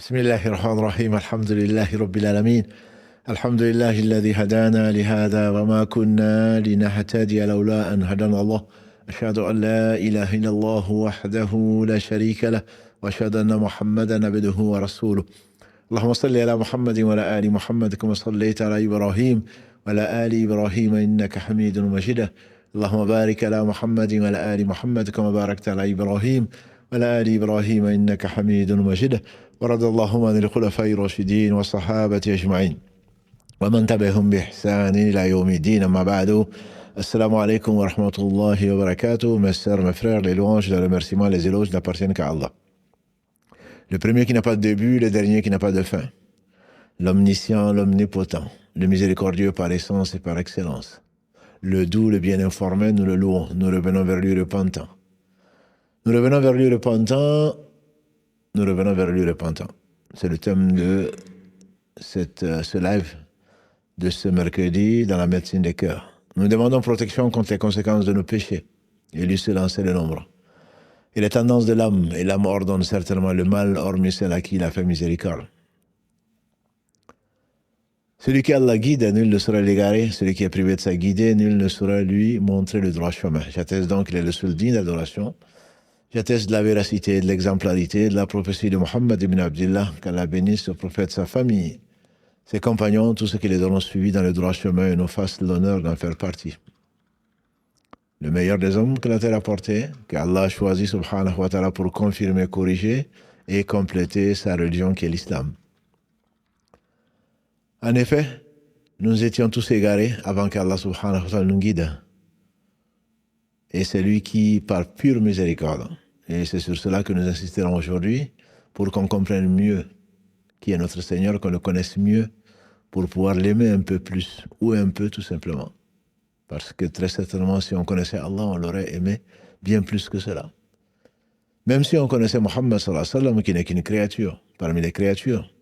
بسم الله الرحمن الرحيم الحمد لله رب العالمين الحمد لله الذي هدانا لهذا وما كنا لنهتدي لولا أن هدانا الله أشهد أن لا إله إلا الله وحده لا شريك له وأشهد أن محمدا عبده ورسوله اللهم صل على محمد وعلى آل محمد كما صليت على إبراهيم وعلى آل إبراهيم إنك حميد مجيد اللهم بارك على محمد وعلى آل محمد كما باركت على إبراهيم وعلى آل إبراهيم إنك حميد مجيد ورضي اللهم عن الخلفاء الراشدين والصحابة أجمعين ومن تبعهم بإحسان إلى يوم الدين أما بعد Assalamu alaikum wa rahmatullahi wa barakatuh. Mes sœurs, mes frères, les louanges, les remerciements, les éloges n'appartiennent qu'à Allah. Le premier qui n'a pas de début, le dernier qui n'a pas de fin. L'omniscient, l'omnipotent, le miséricordieux par essence et par excellence. Le doux, le bien informé, nous le louons. Nous revenons vers lui repentant. Nous revenons vers lui repentant. Nous revenons vers lui repentant. C'est le thème de ce live de ce mercredi dans la médecine des cœurs. Nous demandons protection contre les conséquences de nos péchés. Et lui seul en sait le nombre. Et les tendances de l'âme, et l'âme ordonne certainement le mal, hormis celle à qui il a fait miséricorde. Celui qui Allah guide, nul ne sera l'égaré. Celui qui est privé de sa guidée, nul ne saura lui montrer le droit chemin. J'atteste donc qu'il est le seul digne d'adoration. J'atteste de la véracité, de l'exemplarité, de la prophétie de Muhammad ibn Abdillah, qu'Allah bénisse ce prophète, sa famille, ses compagnons, tous ceux qui les auront suivis dans le droit chemin et nous fassent l'honneur d'en faire partie. Le meilleur des hommes que la terre a porté, qu'Allah a choisi subhanahu wa ta'ala pour confirmer, corriger et compléter sa religion qui est l'islam. En effet, nous étions tous égarés avant qu'Allah subhanahu wa ta'ala nous guide. Et c'est lui qui, par pure miséricorde, et c'est sur cela que nous insisterons aujourd'hui, pour qu'on comprenne mieux qui est notre Seigneur, qu'on le connaisse mieux, pour pouvoir l'aimer un peu plus, ou un peu tout simplement. Parce que très certainement, si on connaissait Allah, on l'aurait aimé bien plus que cela. Même si on connaissait Muhammad sallallahu alayhi wa sallam, qui n'est qu'une créature, parmi les créatures,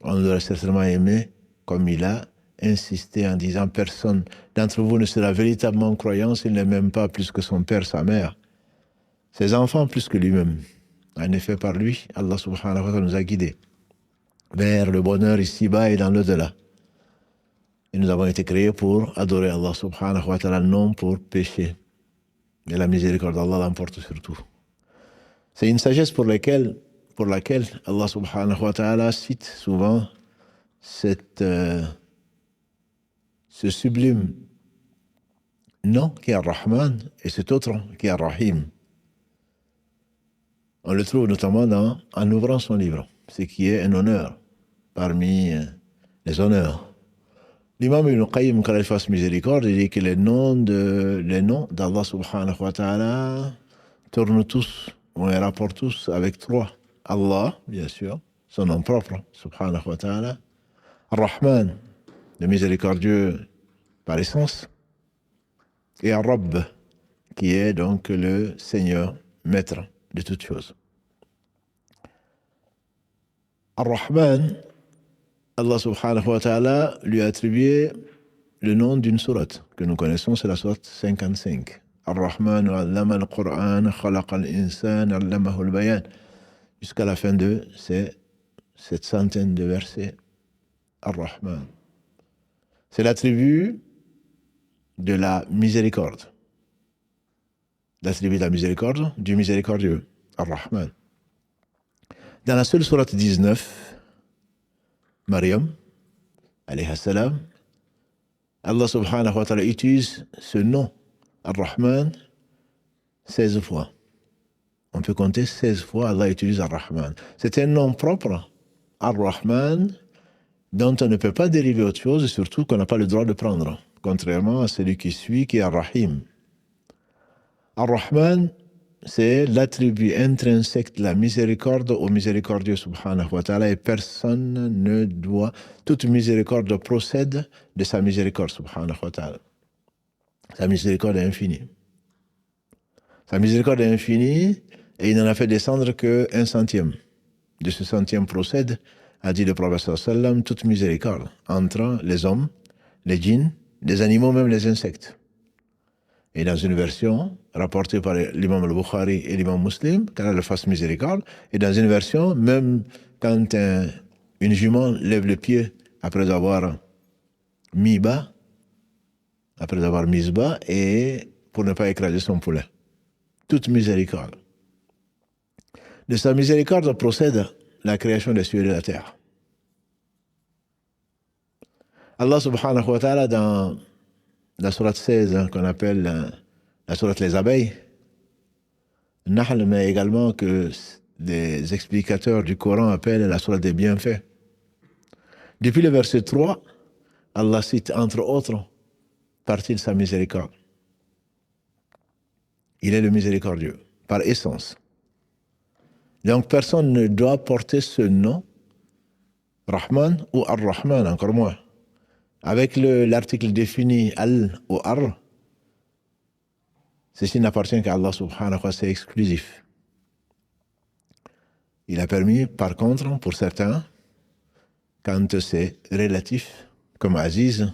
on l'aurait certainement aimé comme il a insisté en disant « Personne d'entre vous ne sera véritablement croyant s'il ne m'aime pas plus que son père, sa mère, ses enfants plus que lui-même. » En effet, par lui, Allah subhanahu wa ta'ala nous a guidés vers le bonheur ici-bas et dans l'au-delà. Et nous avons été créés pour adorer Allah subhanahu wa ta'ala, non pour pécher. Et la miséricorde d'Allah l'emporte sur tout. C'est une sagesse pour laquelle Allah subhanahu wa ta'ala cite souvent ce sublime nom qui est Ar-Rahman et cet autre qui est Ar-Rahim. On le trouve notamment en ouvrant son livre, ce qui est un honneur parmi les honneurs. L'imam Ibn Qayyim, quand il fasse miséricorde, il dit que les noms d'Allah subhanahu wa ta'ala tournent tous, on les rapporte tous avec trois. Allah, bien sûr, son nom propre, subhanahu wa ta'ala. Ar-Rahman, le miséricordieux par essence. Et Ar-Rabb, qui est donc le Seigneur, maître de toutes choses. Ar-Rahman, Allah subhanahu wa ta'ala lui a attribué le nom d'une sourate que nous connaissons, c'est la sourate 55. Ar-Rahman allama al-Qur'an, khalaqa al-insan, allamahu al-bayan. Jusqu'à la fin de cette centaine de versets. Ar-Rahman. C'est l'attribut de la miséricorde. L'attribut de la miséricorde du miséricordieux. Ar-Rahman. Dans la seule sourate 19, Maryam, alayhi salam, Allah subhanahu wa ta'ala utilise ce nom, Ar-Rahman, 16 fois. On peut compter 16 fois Allah utilise Ar-Rahman. C'est un nom propre, Ar-Rahman, dont on ne peut pas dériver autre chose, et surtout qu'on n'a pas le droit de prendre, contrairement à celui qui suit, qui est Ar-Rahim. Ar-Rahman, c'est l'attribut intrinsèque de la miséricorde au miséricordieux subhanahu wa ta'ala, et personne ne doit, toute miséricorde procède de sa miséricorde subhanahu wa ta'ala. Sa miséricorde est infinie. Sa miséricorde est infinie, et il n'en a fait descendre qu'un centième. De ce centième procède, a dit le prophète sallallahu alayhi wa sallam, toute miséricorde entre les hommes, les djinns, les animaux, même les insectes. Et dans une version rapportée par l'imam al-Bukhari et l'imam Muslim, qu'Allah le fasse miséricorde. Et dans une version, même quand une jument lève le pied après avoir mis bas, et pour ne pas écraser son poulet. Toute miséricorde. De sa miséricorde procède la création des cieux et de la terre. Allah subhanahu wa ta'ala, dans la sourate 16, qu'on appelle la sourate Les Abeilles, Nahl, mais également que les explicateurs du Coran appellent la sourate des bienfaits. Depuis le verset 3, Allah cite entre autres partie de sa miséricorde. Il est le miséricordieux, par essence. Donc personne ne doit porter ce nom, Rahman ou Ar-Rahman, encore moins. Avec l'article défini Al ou Ar, ceci n'appartient qu'à Allah subhanahu wa ta'ala, c'est exclusif. Il a permis, par contre, pour certains, quand c'est relatif, comme Aziz,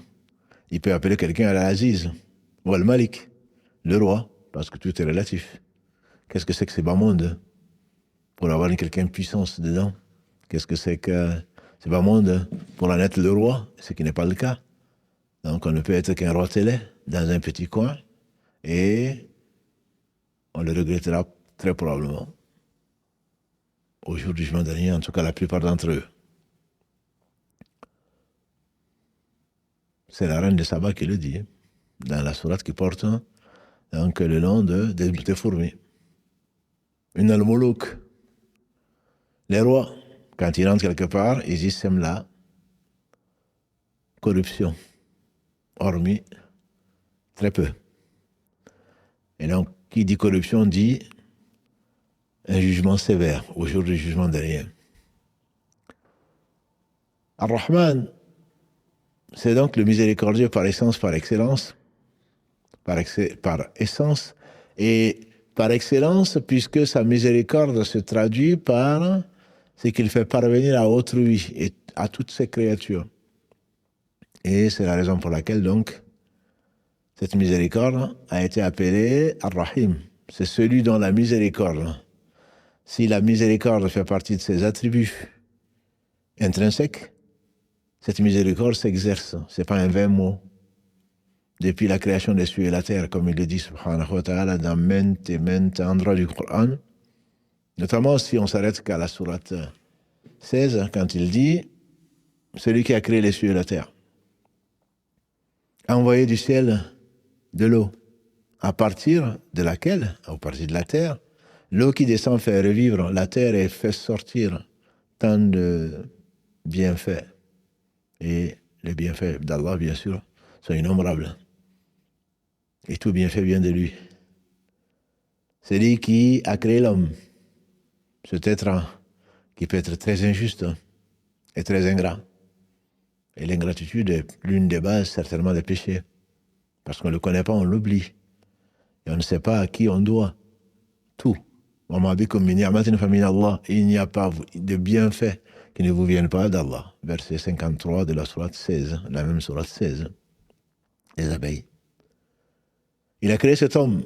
il peut appeler quelqu'un Al-Aziz, ou Al-Malik, le roi, parce que tout est relatif. Qu'est-ce que c'est que ces bas mondes pour avoir quelqu'un de puissance dedans? Qu'est-ce que c'est que ces bas mondes pour en être le roi, ce qui n'est pas le cas. Donc on ne peut être qu'un roi télé dans un petit coin, et on le regrettera très probablement au jour du jugement dernier, en tout cas la plupart d'entre eux. C'est la reine de Saba qui le dit, dans la sourate qui porte donc le nom des fourmis. Une al-Moulouk. Les rois, quand ils rentrent quelque part, ils y sèment la corruption, hormis très peu. Et donc, qui dit corruption dit un jugement sévère au jour du jugement dernier. Ar-Rahman, c'est donc le miséricordieux par essence, par excellence, par essence, et par excellence, puisque sa miséricorde se traduit par ce qu'il fait parvenir à autrui et à toutes ses créatures. Et c'est la raison pour laquelle, donc, cette miséricorde a été appelée Ar-Rahim. C'est celui dont la miséricorde, si la miséricorde fait partie de ses attributs intrinsèques, cette miséricorde s'exerce. Ce n'est pas un vain mot. Depuis la création des cieux et la terre, comme il le dit, subhanahu wa ta'ala, dans maintes et maintes endroits du Coran, notamment si on s'arrête qu'à la sourate 16, quand il dit « Celui qui a créé les cieux et la terre a envoyé du ciel de l'eau, à partir de laquelle, à partir de la terre, l'eau qui descend fait revivre la terre et fait sortir tant de bienfaits. Et les bienfaits d'Allah, bien sûr, sont innombrables. Et tout bienfait vient de lui. C'est lui qui a créé l'homme, cet être qui peut être très injuste et très ingrat. Et l'ingratitude est l'une des bases, certainement, des péchés. Parce qu'on ne le connaît pas, on l'oublie. Et on ne sait pas à qui on doit tout. Il n'y a pas de bienfait qui ne vous viennent pas d'Allah. Verset 53 de la sourate 16, la même sourate 16, les abeilles. Il a créé cet homme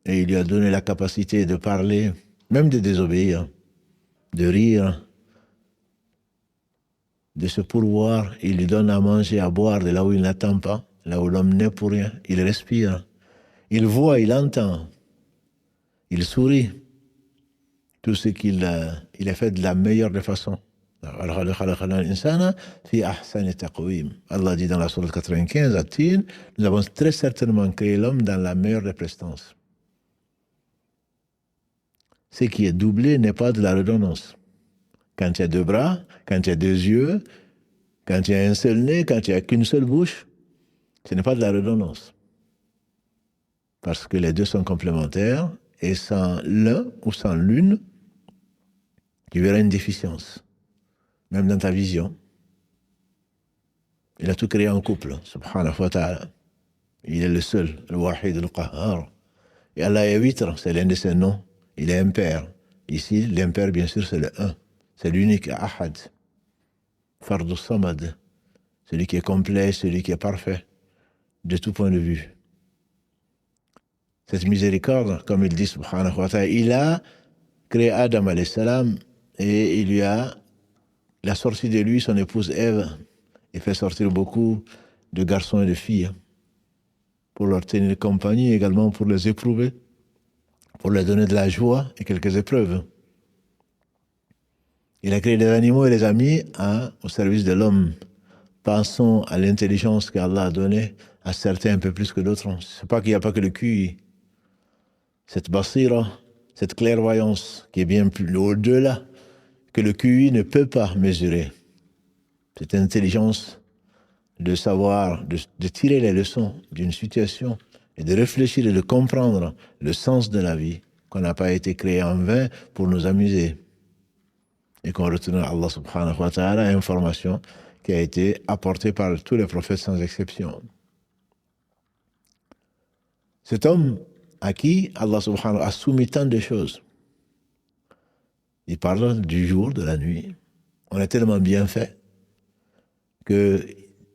et il lui a donné la capacité de parler, même de désobéir, de rire, de se pourvoir. Il lui donne à manger, à boire de là où il n'attend pas, là où l'homme n'est pour rien. Il respire, il voit, il entend, il sourit. Tout ce qu'il il a fait de la meilleure des façons. Allah dit dans la sourate 95 à Tin, nous avons très certainement créé l'homme dans la meilleure des prestances. Ce qui est doublé n'est pas de la redondance. Quand il y a deux bras, quand il y a deux yeux, quand il y a un seul nez, quand il n'y a qu'une seule bouche, ce n'est pas de la redondance. Parce que les deux sont complémentaires et sans l'un ou sans l'une, tu verras une déficience. Même dans ta vision. Il a tout créé en couple, subhanahu wa ta'ala. Il est le seul, le wahid, le qahar. Et Allah est huître, c'est l'un de ses noms. Il est impair. Ici, l'impair, bien sûr, c'est le un. C'est l'unique, ahad. Fardu samad. Celui qui est complet, celui qui est parfait, de tout point de vue. cette miséricorde, comme il dit subhanahu wa ta'ala, il a créé Adam alayhi salam et il a sorti de lui son épouse Ève et fait sortir beaucoup de garçons et de filles pour leur tenir compagnie, également pour les éprouver, pour leur donner de la joie et quelques épreuves. Il a créé les animaux et les a mis au service de l'homme. Pensons à l'intelligence qu'Allah a donnée à certains un peu plus que d'autres. C'est pas qu'il n'y a pas que le QI. Cette basira, cette clairvoyance qui est bien plus au-delà que le QI ne peut pas mesurer. Cette intelligence de savoir, de tirer les leçons d'une situation et de réfléchir et de comprendre le sens de la vie, qu'on n'a pas été créé en vain pour nous amuser. Et qu'on retourne à Allah subhanahu wa ta'ala, information qui a été apportée par tous les prophètes sans exception. Cet homme à qui Allah subhanahu wa ta'ala a soumis tant de choses, il parle du jour, de la nuit. On est tellement bien fait que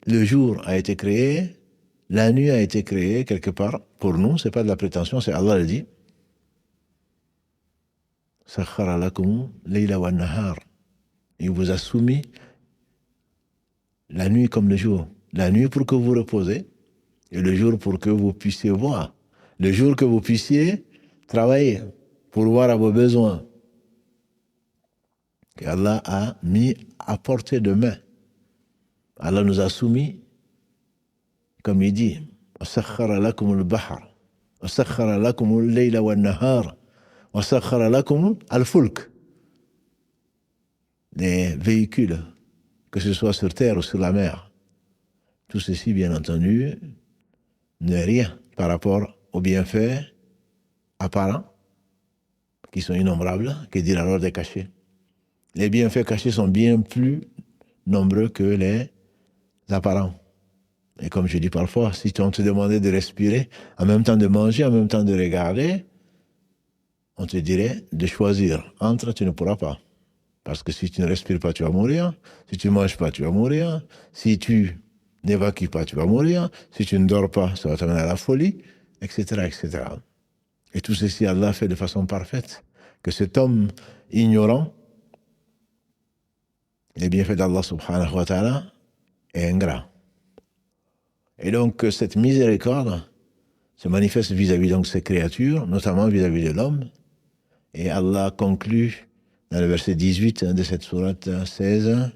le jour a été créé, la nuit a été créée quelque part. Pour nous, c'est pas de la prétention, c'est Allah le dit. Sakhara lakum layla wa nahar. Il vous a soumis la nuit comme le jour. La nuit pour que vous reposez et le jour pour que vous puissiez voir. Le jour que vous puissiez travailler pour voir à vos besoins. qu'Allah a mis à portée de main. Allah nous a soumis, comme il dit, وَسَخَّرَ لَكُمُ الْبَحْرَ وَسَخَّرَ لَكُمُ اللَّيْلَ وَالنَّهَارَ وَسَخَّرَ لَكُمُ الْفُلْكَ. Les véhicules, que ce soit sur terre ou sur la mer. Tout ceci, bien entendu, n'est rien par rapport aux bienfaits apparents, qui sont innombrables, que dire alors des cachés. Les bienfaits cachés sont bien plus nombreux que les apparents. Et comme je dis parfois, si on te demandait de respirer, en même temps de manger, en même temps de regarder, on te dirait de choisir. Entre, tu ne pourras pas. Parce que si tu ne respires pas, tu vas mourir. Si tu ne manges pas, tu vas mourir. Si tu n'évacues pas, tu vas mourir. Si tu ne dors pas, ça va t'amener à la folie, etc., etc. Et tout ceci, Allah fait de façon parfaite. Que cet homme ignorant les bienfaits d'Allah subhanahu wa ta'ala est ingrat. Et donc, cette miséricorde se manifeste vis-à-vis de ces créatures, notamment vis-à-vis de l'homme. Et Allah conclut dans le verset 18 de cette sourate 16,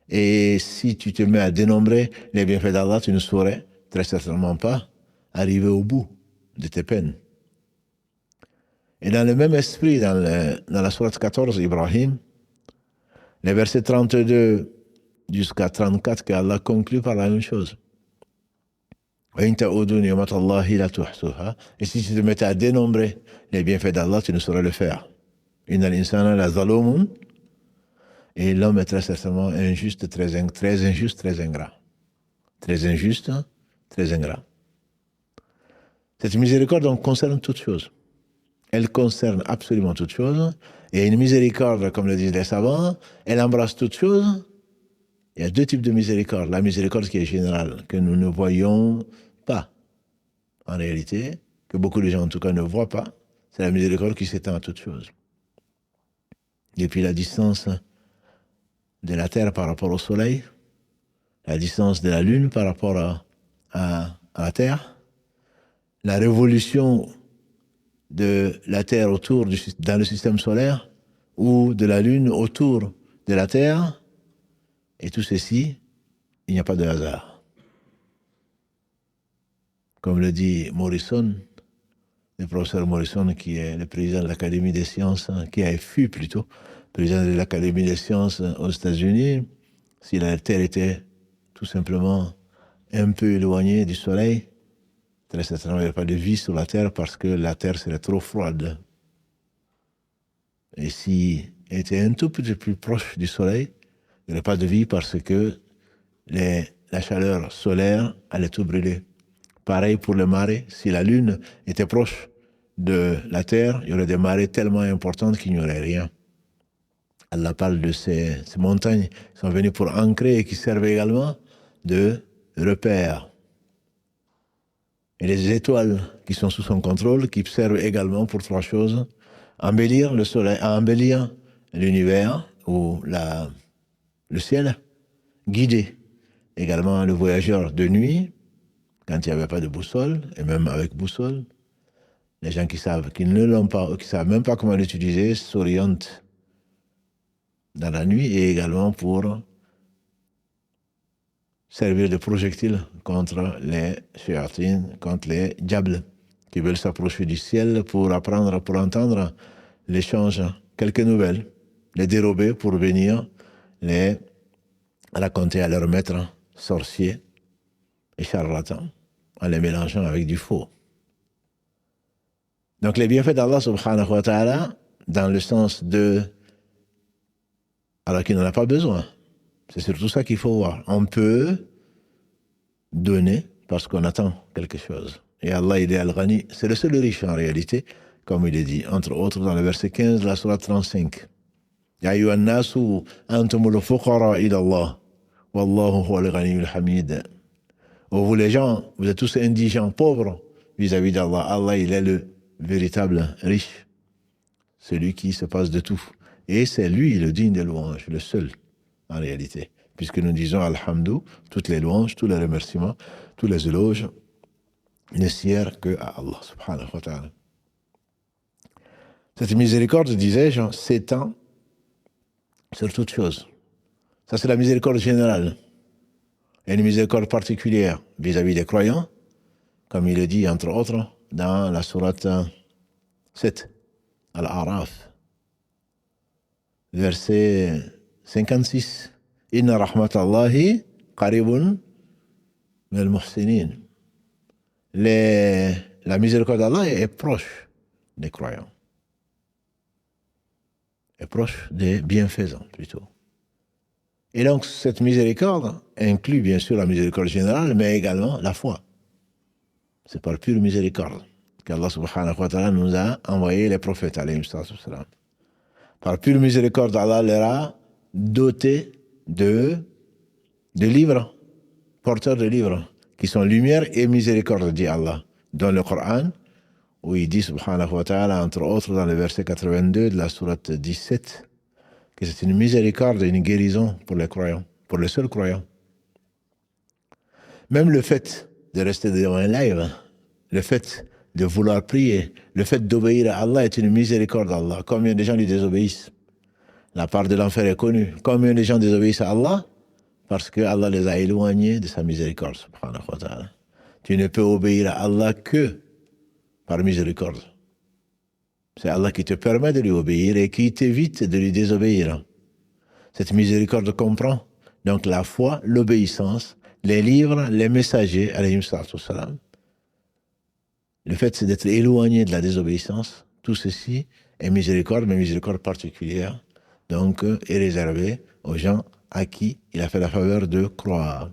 et si tu te mets à dénombrer les bienfaits d'Allah, tu ne saurais très certainement pas arriver au bout de tes peines. Et dans le même esprit, dans la sourate 14, Ibrahim, les versets 32 jusqu'à 34, qu'Allah conclut par la même chose. Et si tu te mettais à dénombrer les bienfaits d'Allah, tu ne saurais le faire. Et l'homme est très certainement injuste, très injuste, très ingrat. Très injuste, très ingrat. Cette miséricorde donc concerne toutes choses. Elle concerne absolument toutes choses. Et une miséricorde, comme le disent les savants, elle embrasse toutes choses. Il y a deux types de miséricorde. La miséricorde qui est générale, que nous ne voyons pas, en réalité, que beaucoup de gens en tout cas ne voient pas, c'est la miséricorde qui s'étend à toutes choses. Depuis la distance de la Terre par rapport au Soleil, la distance de la Lune par rapport à la Terre, la révolution de la Terre dans le système solaire, ou de la Lune autour de la Terre, et tout ceci, il n'y a pas de hasard. Comme le dit Morrison, le professeur Morrison, qui est le président de l'Académie des sciences, fut plutôt président de l'Académie des sciences aux États-Unis, si la Terre était tout simplement un peu éloignée du Soleil, très certainement il n'y avait pas de vie sur la Terre parce que la Terre serait trop froide. Et si elle était un tout petit peu plus proche du Soleil, il n'y aurait pas de vie parce que la chaleur solaire allait tout brûler. Pareil pour les marées. Si la Lune était proche de la Terre, il y aurait des marées tellement importantes qu'il n'y aurait rien. Allah parle de ces montagnes qui sont venues pour ancrer et qui servent également de repères et les étoiles qui sont sous son contrôle, qui servent également pour trois choses: embellir le soleil, embellir l'univers ou le ciel, guider également le voyageur de nuit, quand il n'y avait pas de boussole, et même avec boussole. Les gens qui ne l'ont pas, ou qui ne savent même pas comment l'utiliser, s'orientent dans la nuit, et également pour servir de projectile contre les shayatines, contre les diables qui veulent s'approcher du ciel pour apprendre, pour entendre l'échange, quelques nouvelles, les dérober pour venir les raconter à leurs maîtres sorciers et charlatans en les mélangeant avec du faux. Donc les bienfaits d'Allah subhanahu wa ta'ala, dans le sens de alors qu'il n'en a pas besoin. C'est surtout ça qu'il faut voir. On peut donner parce qu'on attend quelque chose. Et Allah, il est Al-Ghani, c'est le seul riche en réalité, comme il est dit, entre autres dans le verset 15 de la sourate 35. Ya ayyuhan nasu antumul fuqara ila Allah, wallahu huwal ghaniyyul hamid. Oh, vous les gens, vous êtes tous indigents, pauvres vis-à-vis d'Allah. Allah, il est le véritable riche, celui qui se passe de tout. Et c'est lui le digne de louange, le seul en réalité. Puisque nous disons Alhamdou, toutes les louanges, tous les remerciements, tous les éloges ne sirent que à Allah subhanahu wa ta'ala. Cette miséricorde, disais-je, s'étend sur toutes choses. Ça, c'est la miséricorde générale. Et une miséricorde particulière vis-à-vis des croyants, comme il le dit, entre autres, dans la sourate 7, Al-A'raf, verset 56. Inna rahmatallahi qaribun minal muhsinin. La miséricorde d'Allah est proche des croyants. Est proche des bienfaisants, plutôt. Et donc, cette miséricorde inclut bien sûr la miséricorde générale, mais également la foi. C'est par pure miséricorde qu'Allah subhanahu wa ta'ala nous a envoyé les prophètes, alayhi salam. Par pure miséricorde, Allah leur a doté de livres, porteurs de livres, qui sont lumière et miséricorde, dit Allah, dans le Coran, où il dit, subhanahu wa ta'ala, entre autres dans le verset 82 de la sourate 17, que c'est une miséricorde et une guérison pour les croyants, pour les seuls croyants. Même le fait de rester devant un live, le fait de vouloir prier, le fait d'obéir à Allah est une miséricorde d'Allah. Combien de gens lui désobéissent? La part de l'enfer est connue. Combien de gens désobéissent à Allah? Parce que Allah les a éloignés de sa miséricorde, subhanahu wa ta'ala. Tu ne peux obéir à Allah que par miséricorde. C'est Allah qui te permet de lui obéir et qui t'évite de lui désobéir. Cette miséricorde comprend donc la foi, l'obéissance, les livres, les messagers, alayhim salam. Le fait c'est d'être éloigné de la désobéissance, tout ceci est miséricorde, mais miséricorde particulière, donc est réservée aux gens à qui il a fait la faveur de croire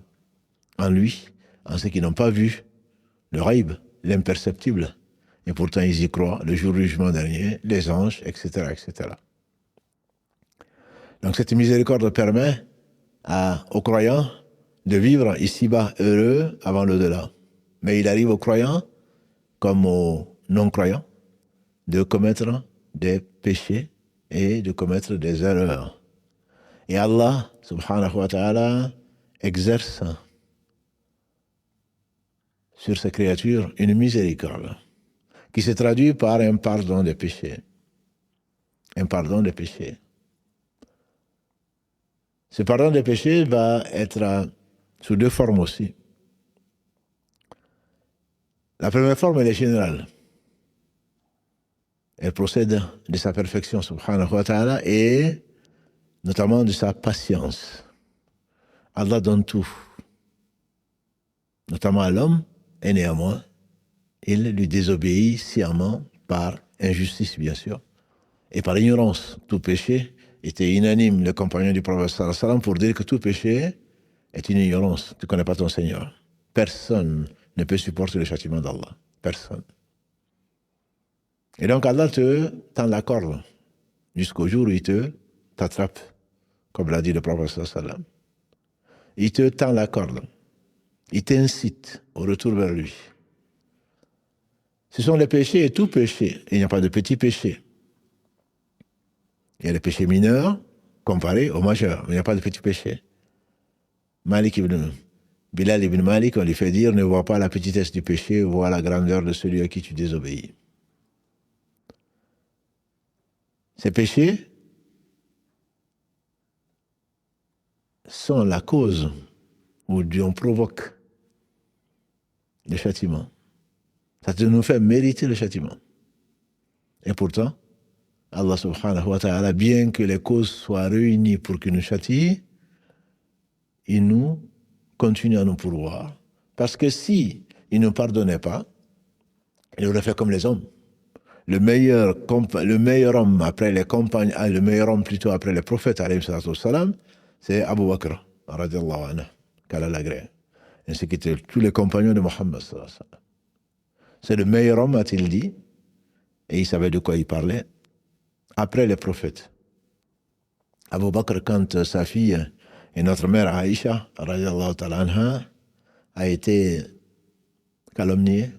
en lui, en ceux qui n'ont pas vu le ghaib, l'imperceptible, et pourtant ils y croient, le jour du jugement dernier, les anges, etc., etc. Donc cette miséricorde permet aux croyants de vivre ici-bas heureux avant l'au-delà. Mais il arrive aux croyants, comme aux non-croyants, de commettre des péchés et de commettre des erreurs. Et Allah, subhanahu wa ta'ala, exerce sur ses créatures une miséricorde qui se traduit par un pardon des péchés. Un pardon des péchés. Ce pardon des péchés va être sous deux formes aussi. La première forme, elle est générale. Elle procède de sa perfection, subhanahu wa ta'ala, et notamment de sa patience. Allah donne tout, notamment à l'homme, et néanmoins, il lui désobéit sciemment par injustice, bien sûr, et par ignorance. Tout péché était unanime, le compagnon du prophète sallallahu alayhi wa sallam, pour dire que tout péché est une ignorance. Tu ne connais pas ton Seigneur. Personne ne peut supporter le châtiment d'Allah. Personne. Et donc Allah te tend la corde jusqu'au jour où il t'attrape, comme l'a dit le prophète sallallahu alayhi wa sallam. Il te tend la corde. Il t'incite au retour vers lui. Ce sont les péchés et tout péché. Il n'y a pas de petits péchés. Il y a les péchés mineurs comparés aux majeurs. Mais il n'y a pas de petits péchés. Bilal ibn Malik, on lui fait dire, ne vois pas la petitesse du péché, vois la grandeur de celui à qui tu désobéis. Ces péchés sont la cause où Dieu provoque le châtiment. Ça nous fait mériter le châtiment. Et pourtant, Allah subhanahu wa ta'ala, bien que les causes soient réunies pour qu'il nous châtie, il nous continue à nous pourvoir. Parce que si il ne pardonnait pas, il aurait fait comme les hommes. Le meilleur homme après les compagnes, le meilleur homme plutôt après les prophètes, c'est Abu Bakr, radiallahu anhu, qu'Allah l'agrée. Ainsi qu'étaient tous les compagnons de Mohammed. C'est le meilleur homme, a-t-il dit, et il savait de quoi il parlait, après les prophètes. Abu Bakr, quand sa fille et notre mère Aïcha, radiallahu ta'ala anha, a été calomniée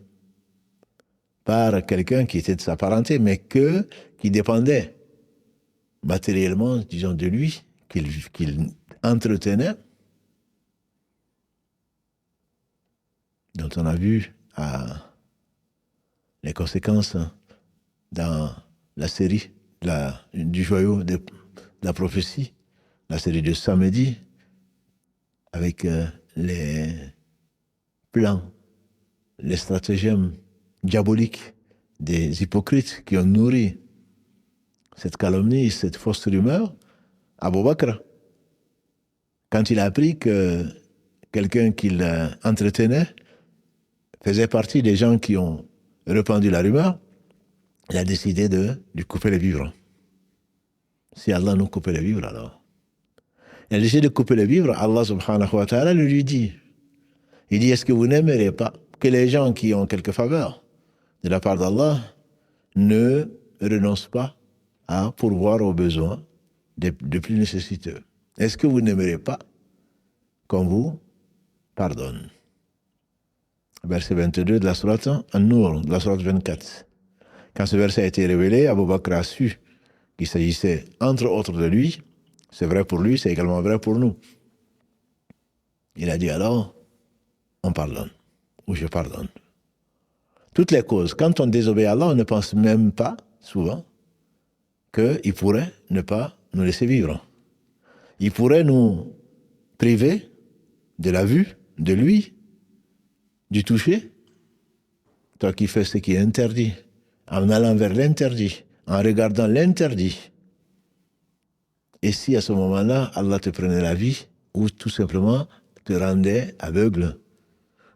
par quelqu'un qui était de sa parenté, mais qui dépendait matériellement, disons, de lui, qu'il entretenait, dont on a vu les conséquences dans la série du joyau de la prophétie, la série de samedi, avec les plans, les stratagèmes diaboliques des hypocrites qui ont nourri cette calomnie, cette fausse rumeur. Abu Bakr, quand il a appris que quelqu'un qu'il entretenait faisait partie des gens qui ont répandu la rumeur, il a décidé de lui couper les vivres. Si Allah nous coupait les vivres, alors. Il a décidé de couper les vivres. Allah subhanahu wa ta'ala lui dit, il dit, est-ce que vous n'aimerez pas que les gens qui ont quelque faveur de la part d'Allah ne renoncent pas à pourvoir aux besoins des plus nécessiteux? Est-ce que vous n'aimerez pas qu'on vous pardonne? Verset 22 de la sourate An-Nur, de la sourate 24. Quand ce verset a été révélé, Abu Bakr a su qu'il s'agissait entre autres de lui. C'est vrai pour lui, c'est également vrai pour nous. Il a dit alors, on pardonne, ou je pardonne. Toutes les causes, quand on désobéit à Allah, on ne pense même pas, souvent, qu'il pourrait ne pas nous laisser vivre. Il pourrait nous priver de la vue, de lui, du toucher. Toi qui fais ce qui est interdit, en allant vers l'interdit, en regardant l'interdit. Et si à ce moment-là, Allah te prenait la vie, ou tout simplement te rendait aveugle.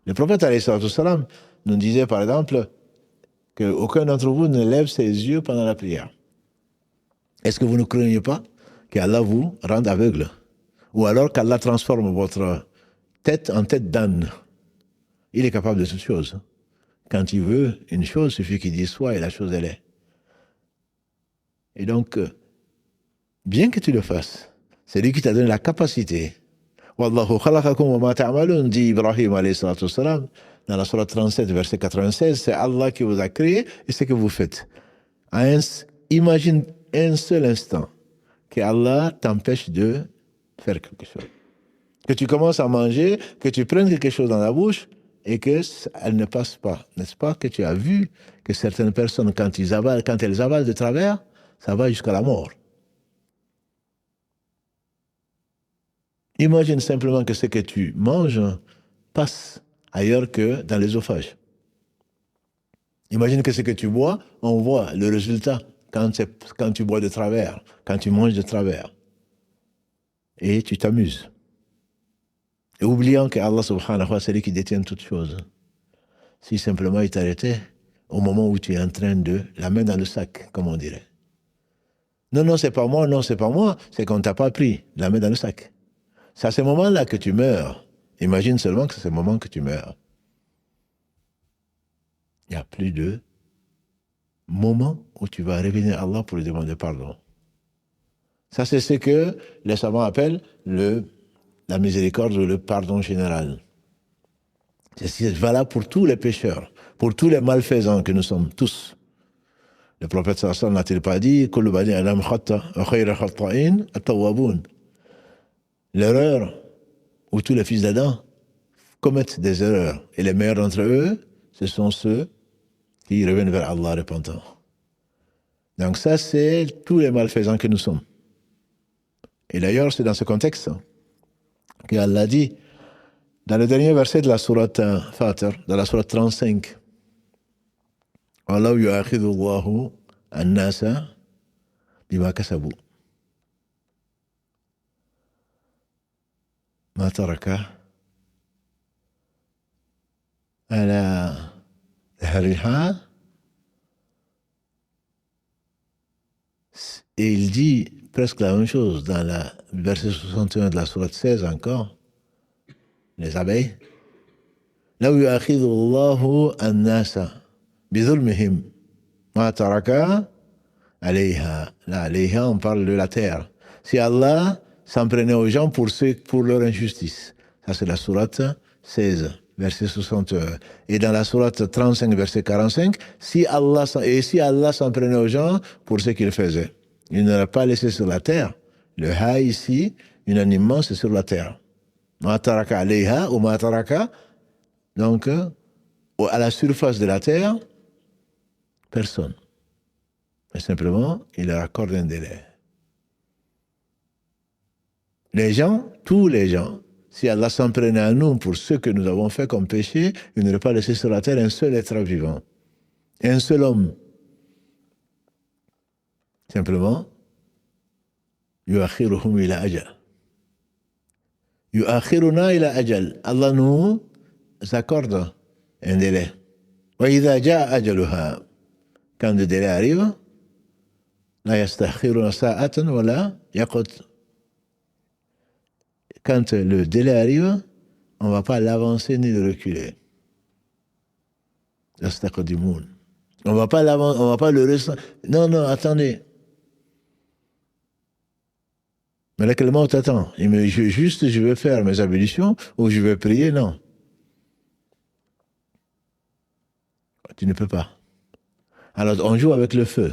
Le prophète alayhi salam nous disait par exemple qu'aucun d'entre vous ne lève ses yeux pendant la prière. Est-ce que vous ne craignez pas qu'Allah vous rende aveugle? Ou alors qu'Allah transforme votre tête en tête d'âne? Il est capable de toutes choses. Quand il veut une chose, il suffit qu'il dise soit et la chose elle est. Et donc, bien que tu le fasses, c'est lui qui t'a donné la capacité. Wallahu khalaqakum wa ma ta'malun, dit Ibrahim alayhi salatu wassalam, dans la sourate 37, verset 96, c'est Allah qui vous a créé et c'est ce que vous faites. Imagine un seul instant que Allah t'empêche de faire quelque chose. Que tu commences à manger, que tu prennes quelque chose dans la bouche et qu'elle ne passe pas. N'est-ce pas que tu as vu que certaines personnes, quand elles avalent de travers, ça va jusqu'à la mort. Imagine simplement que ce que tu manges passe ailleurs que dans l'œsophage. Imagine que ce que tu bois, on voit le résultat quand tu bois de travers, quand tu manges de travers. Et tu t'amuses. Et oubliant que Allah subhanahu wa ta'ala, c'est lui qui détient toutes choses. Si simplement il t'arrêtait au moment où tu es en train de la main dans le sac, comme on dirait. Non, c'est pas moi, c'est qu'on ne t'a pas pris la main dans le sac. C'est à ce moment-là que tu meurs. Imagine seulement que c'est ce moment que tu meurs. Il n'y a plus de moment où tu vas revenir à Allah pour lui demander pardon. Ça, c'est ce que les savants appellent la miséricorde ou le pardon général. C'est valable pour tous les pécheurs, Pour tous les malfaisants que nous sommes, tous. Le prophète sallallahu alayhi wa sallam n'a-t-il pas dit Kullu bani adam khata wa khayra khata'in at-tawwabun. L'erreur, où tous les fils d'Adam commettent des erreurs. Et les meilleurs d'entre eux, ce sont ceux qui reviennent vers Allah repentants. Donc ça, c'est tous les malfaisants que nous sommes. Et d'ailleurs, c'est dans ce contexte qu'Allah dit, dans le dernier verset de la sourate Fatir, dans la sourate 35, Allah yu'akhidhu Allahu an-nasa bima kasabu. Ma taraka ala dhahriha. Et il dit presque la même chose dans le verset 61 de la sourate 16 encore, les abeilles. Là où yu'akhidhu Allahu an-nasa bidhulmihim ma taraka alayha. Là, alayha, on parle de la terre. Si Allah s'en prenait aux gens pour leur injustice. Ça, c'est la sourate 16, verset 61. Et dans la sourate 35, verset 45, si Allah s'en prenait aux gens pour ce qu'ils faisaient, il n'aurait pas laissé sur la terre. Le ha ici, unanimement, c'est sur la terre. Ma taraka alayha ou ma taraka, donc, à la surface de la terre, personne. Mais simplement, il leur accorde un délai. Les gens, tous les gens, si Allah s'en prenait à nous pour ce que nous avons fait comme péché, il n'aurait pas laissé sur la terre un seul être vivant. Un seul homme. Simplement, yu'akhiruhum ila ajal. Yu'akhiruna ila ajal. Allah nous accorde un délai. Wa idha ja'a ajaluha. Quand le délai arrive, la yastakhiruna sa'atan wa la yaqut. Quand le délai arrive, on ne va pas l'avancer ni le reculer. Yastaqdimun. On ne va pas l'avancer, on ne va pas le rester. Non, non, attendez. Mais là, quel mot t'attend? Il me dit, je vais faire mes ablutions ou je vais prier? Non. Tu ne peux pas. Alors, on joue avec le feu.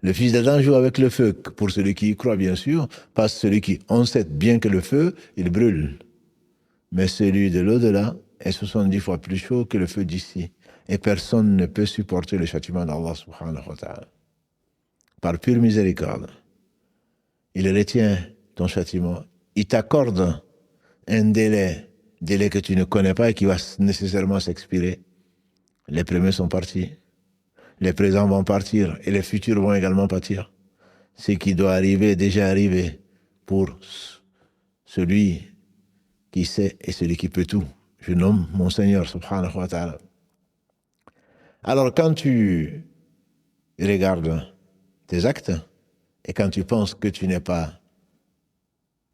Le fils d'Adam joue avec le feu, pour celui qui y croit, bien sûr, pas celui qui... On sait bien que le feu, il brûle. Mais celui de l'au-delà est 70 fois plus chaud que le feu d'ici. Et personne ne peut supporter le châtiment d'Allah subhanahu wa ta'ala. Par pure miséricorde. Il retient ton châtiment. Il t'accorde un délai que tu ne connais pas et qui va nécessairement s'expirer. Les premiers sont partis. Les présents vont partir et les futurs vont également partir. Ce qui doit arriver est déjà arrivé pour celui qui sait et celui qui peut tout. Je nomme mon Seigneur, subhanahu wa ta'ala. Alors, quand tu regardes tes actes et quand tu penses que tu n'es pas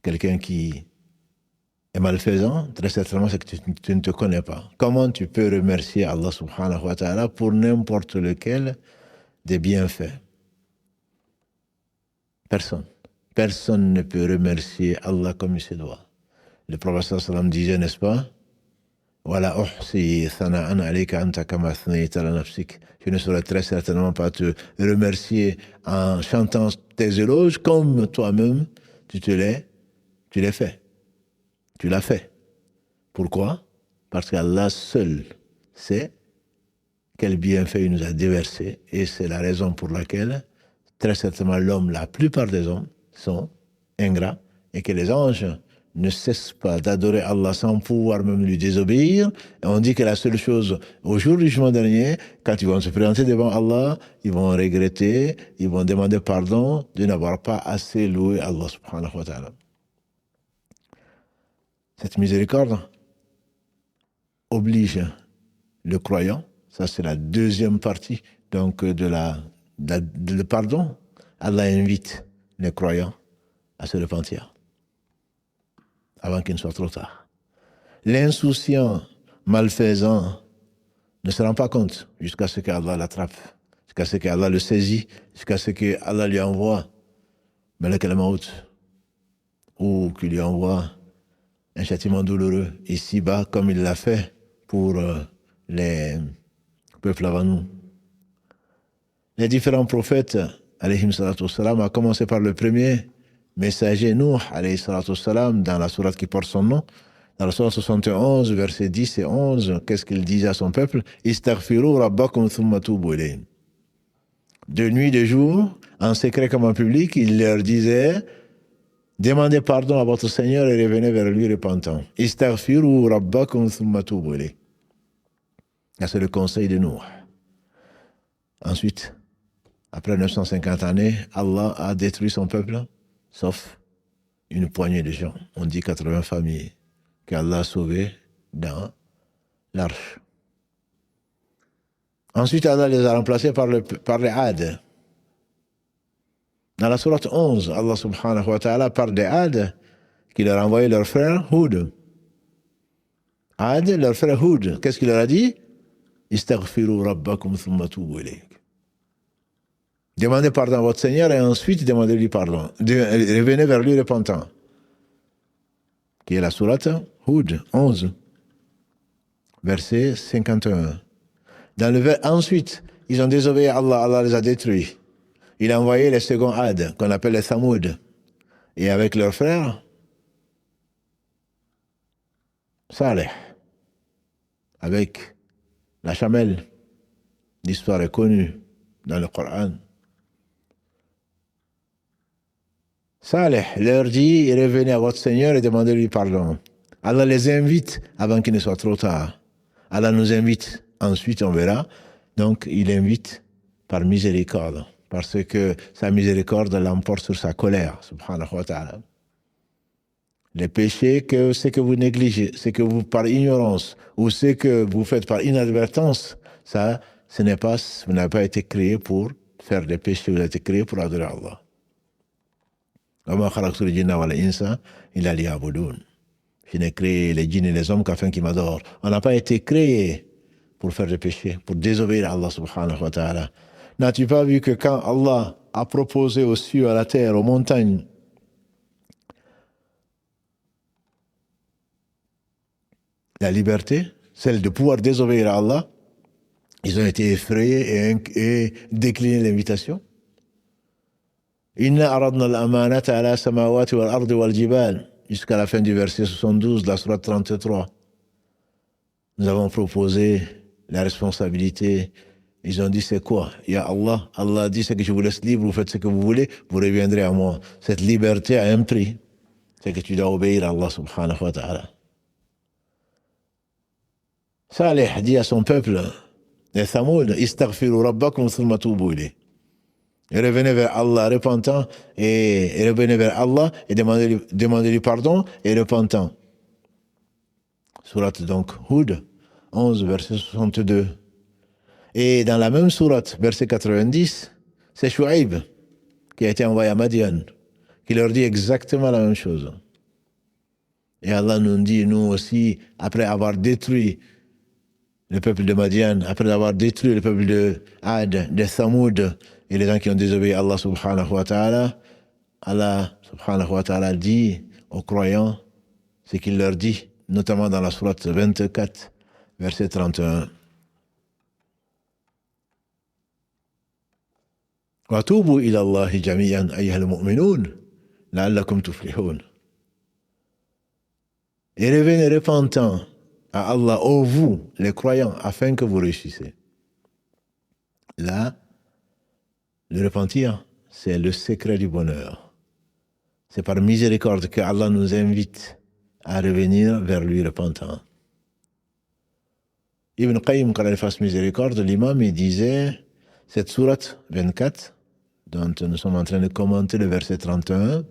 quelqu'un qui est malfaisant, très certainement, c'est que tu ne te connais pas. Comment tu peux remercier Allah subhanahu wa ta'ala pour n'importe lequel des bienfaits? Personne. Personne ne peut remercier Allah comme il se doit. Le prophète sallallahu alayhi wa sallam disait, n'est-ce pas? Voilà, je ne saurais très certainement pas te remercier en chantant tes éloges comme toi-même tu l'as fait. Tu l'as fait. Pourquoi? Parce qu'Allah seul sait quel bienfait il nous a déversé et c'est la raison pour laquelle très certainement l'homme, la plupart des hommes sont ingrats et que les anges ne cessent pas d'adorer Allah sans pouvoir même lui désobéir. Et on dit que la seule chose, au jour du jugement dernier, quand ils vont se présenter devant Allah, ils vont regretter, ils vont demander pardon de n'avoir pas assez loué Allah subhanahu wa ta'ala. Cette miséricorde oblige le croyant, ça c'est la deuxième partie donc de pardon. Allah invite les croyants à se repentir avant qu'il ne soit trop tard. L'insouciant, malfaisant, ne se rend pas compte jusqu'à ce qu'Allah l'attrape, jusqu'à ce qu'Allah le saisit, jusqu'à ce qu'Allah lui envoie Malak al-Maut ou qu'il lui envoie un châtiment douloureux ici-bas comme il l'a fait pour les peuple avant nous. Les différents prophètes, alayhim salatu wassalam, a commencé par le premier messager, Nuh, alayhi salatu wassalam, dans la sourate qui porte son nom. Dans la sourate 71, versets 10 et 11, qu'est-ce qu'il disait à son peuple? Istaghfiru rabbakum thumma tubu ilayhi. De nuit, de jour, en secret comme en public, il leur disait: demandez pardon à votre Seigneur et revenez vers lui repentant. Istaghfiru rabbakum thumma tubu ilayhi. C'est le conseil de Nuh. Ensuite, après 950 années, Allah a détruit son peuple, sauf une poignée de gens. On dit 80 familles qu'Allah a sauvées dans l'arche. Ensuite, Allah les a remplacés par les Had. Dans la sourate 11, Allah subhanahu wa ta'ala parle des Had qui leur a envoyé leur frère Hud. Had, leur frère Hud, qu'est-ce qu'il leur a dit? Istaghfiru rabbakum thumma tubu ilayhi. Demandez pardon à votre Seigneur et ensuite demandez-lui pardon. Revenez vers lui repentant. Qui est la sourate Hud 11, verset 51. Ensuite, ils ont désobéi à Allah, Allah les a détruits. Il a envoyé les seconds Had, qu'on appelle les Thamoud. Et avec leurs frères, Saleh, avec la chamelle. L'histoire est connue dans le Coran. Saleh leur dit: revenez à votre Seigneur et demandez-lui pardon. Allah les invite avant qu'il ne soit trop tard. Allah nous invite, ensuite on verra. Donc il invite par miséricorde, parce que sa miséricorde l'emporte sur sa colère, subhanahu wa ta'ala. Les péchés, c'est que vous négligez, c'est que vous par ignorance, ou c'est que vous faites par inadvertance, ça, vous n'avez pas été créé pour faire des péchés, vous avez été créé pour adorer Allah. Je n'ai créé les djinns et les hommes qu'afin qu'ils m'adorent. On n'a pas été créé pour faire des péchés, pour désobéir à Allah subhanahu wa ta'ala. N'as-tu pas vu que quand Allah a proposé aux cieux, à la terre, aux montagnes, la liberté, celle de pouvoir désobéir à Allah, ils ont été effrayés et décliné l'invitation. Inna aradna al-amanata ala samawati wal ardi wal jibal, jusqu'à la fin du verset 72 de la sourate 33. Nous avons proposé la responsabilité. Ils ont dit: c'est quoi? Ya Allah. Allah a dit: c'est que je vous laisse libre, vous faites ce que vous voulez, vous reviendrez à moi. Cette liberté a un prix. C'est que tu dois obéir à Allah subhanahu wa ta'ala. Saleh dit à son peuple, les Thamoud: istaghfiru rabbakum thumma tubu ilayhi. Et revenez vers Allah repentant, et revenez vers Allah et demandez-lui pardon et repentant. Sourate donc Hud 11, verset 62. Et dans la même sourate, verset 90, c'est Shu'aib qui a été envoyé à Madian, qui leur dit exactement la même chose. Et Allah nous dit, nous aussi, après avoir détruit le peuple de Madian, après avoir détruit le peuple de Had, de Thamoud, et les gens qui ont désobéi à Allah subhanahu wa ta'ala, Allah subhanahu wa ta'ala dit aux croyants ce qu'il leur dit, notamment dans la sourate 24, verset 31. Wa tubu ila Allahi jami'an ayyuhal mu'minun la'allakum tuflihun. Et revenez repentant à Allah, ô vous, les croyants, afin que vous réussissez. Là, le repentir, c'est le secret du bonheur. C'est par miséricorde que Allah nous invite à revenir vers lui repentant. Ibn Qayyim, quand il fasse miséricorde, l'imam, il disait, cette sourate 24, dont nous sommes en train de commenter le verset 31,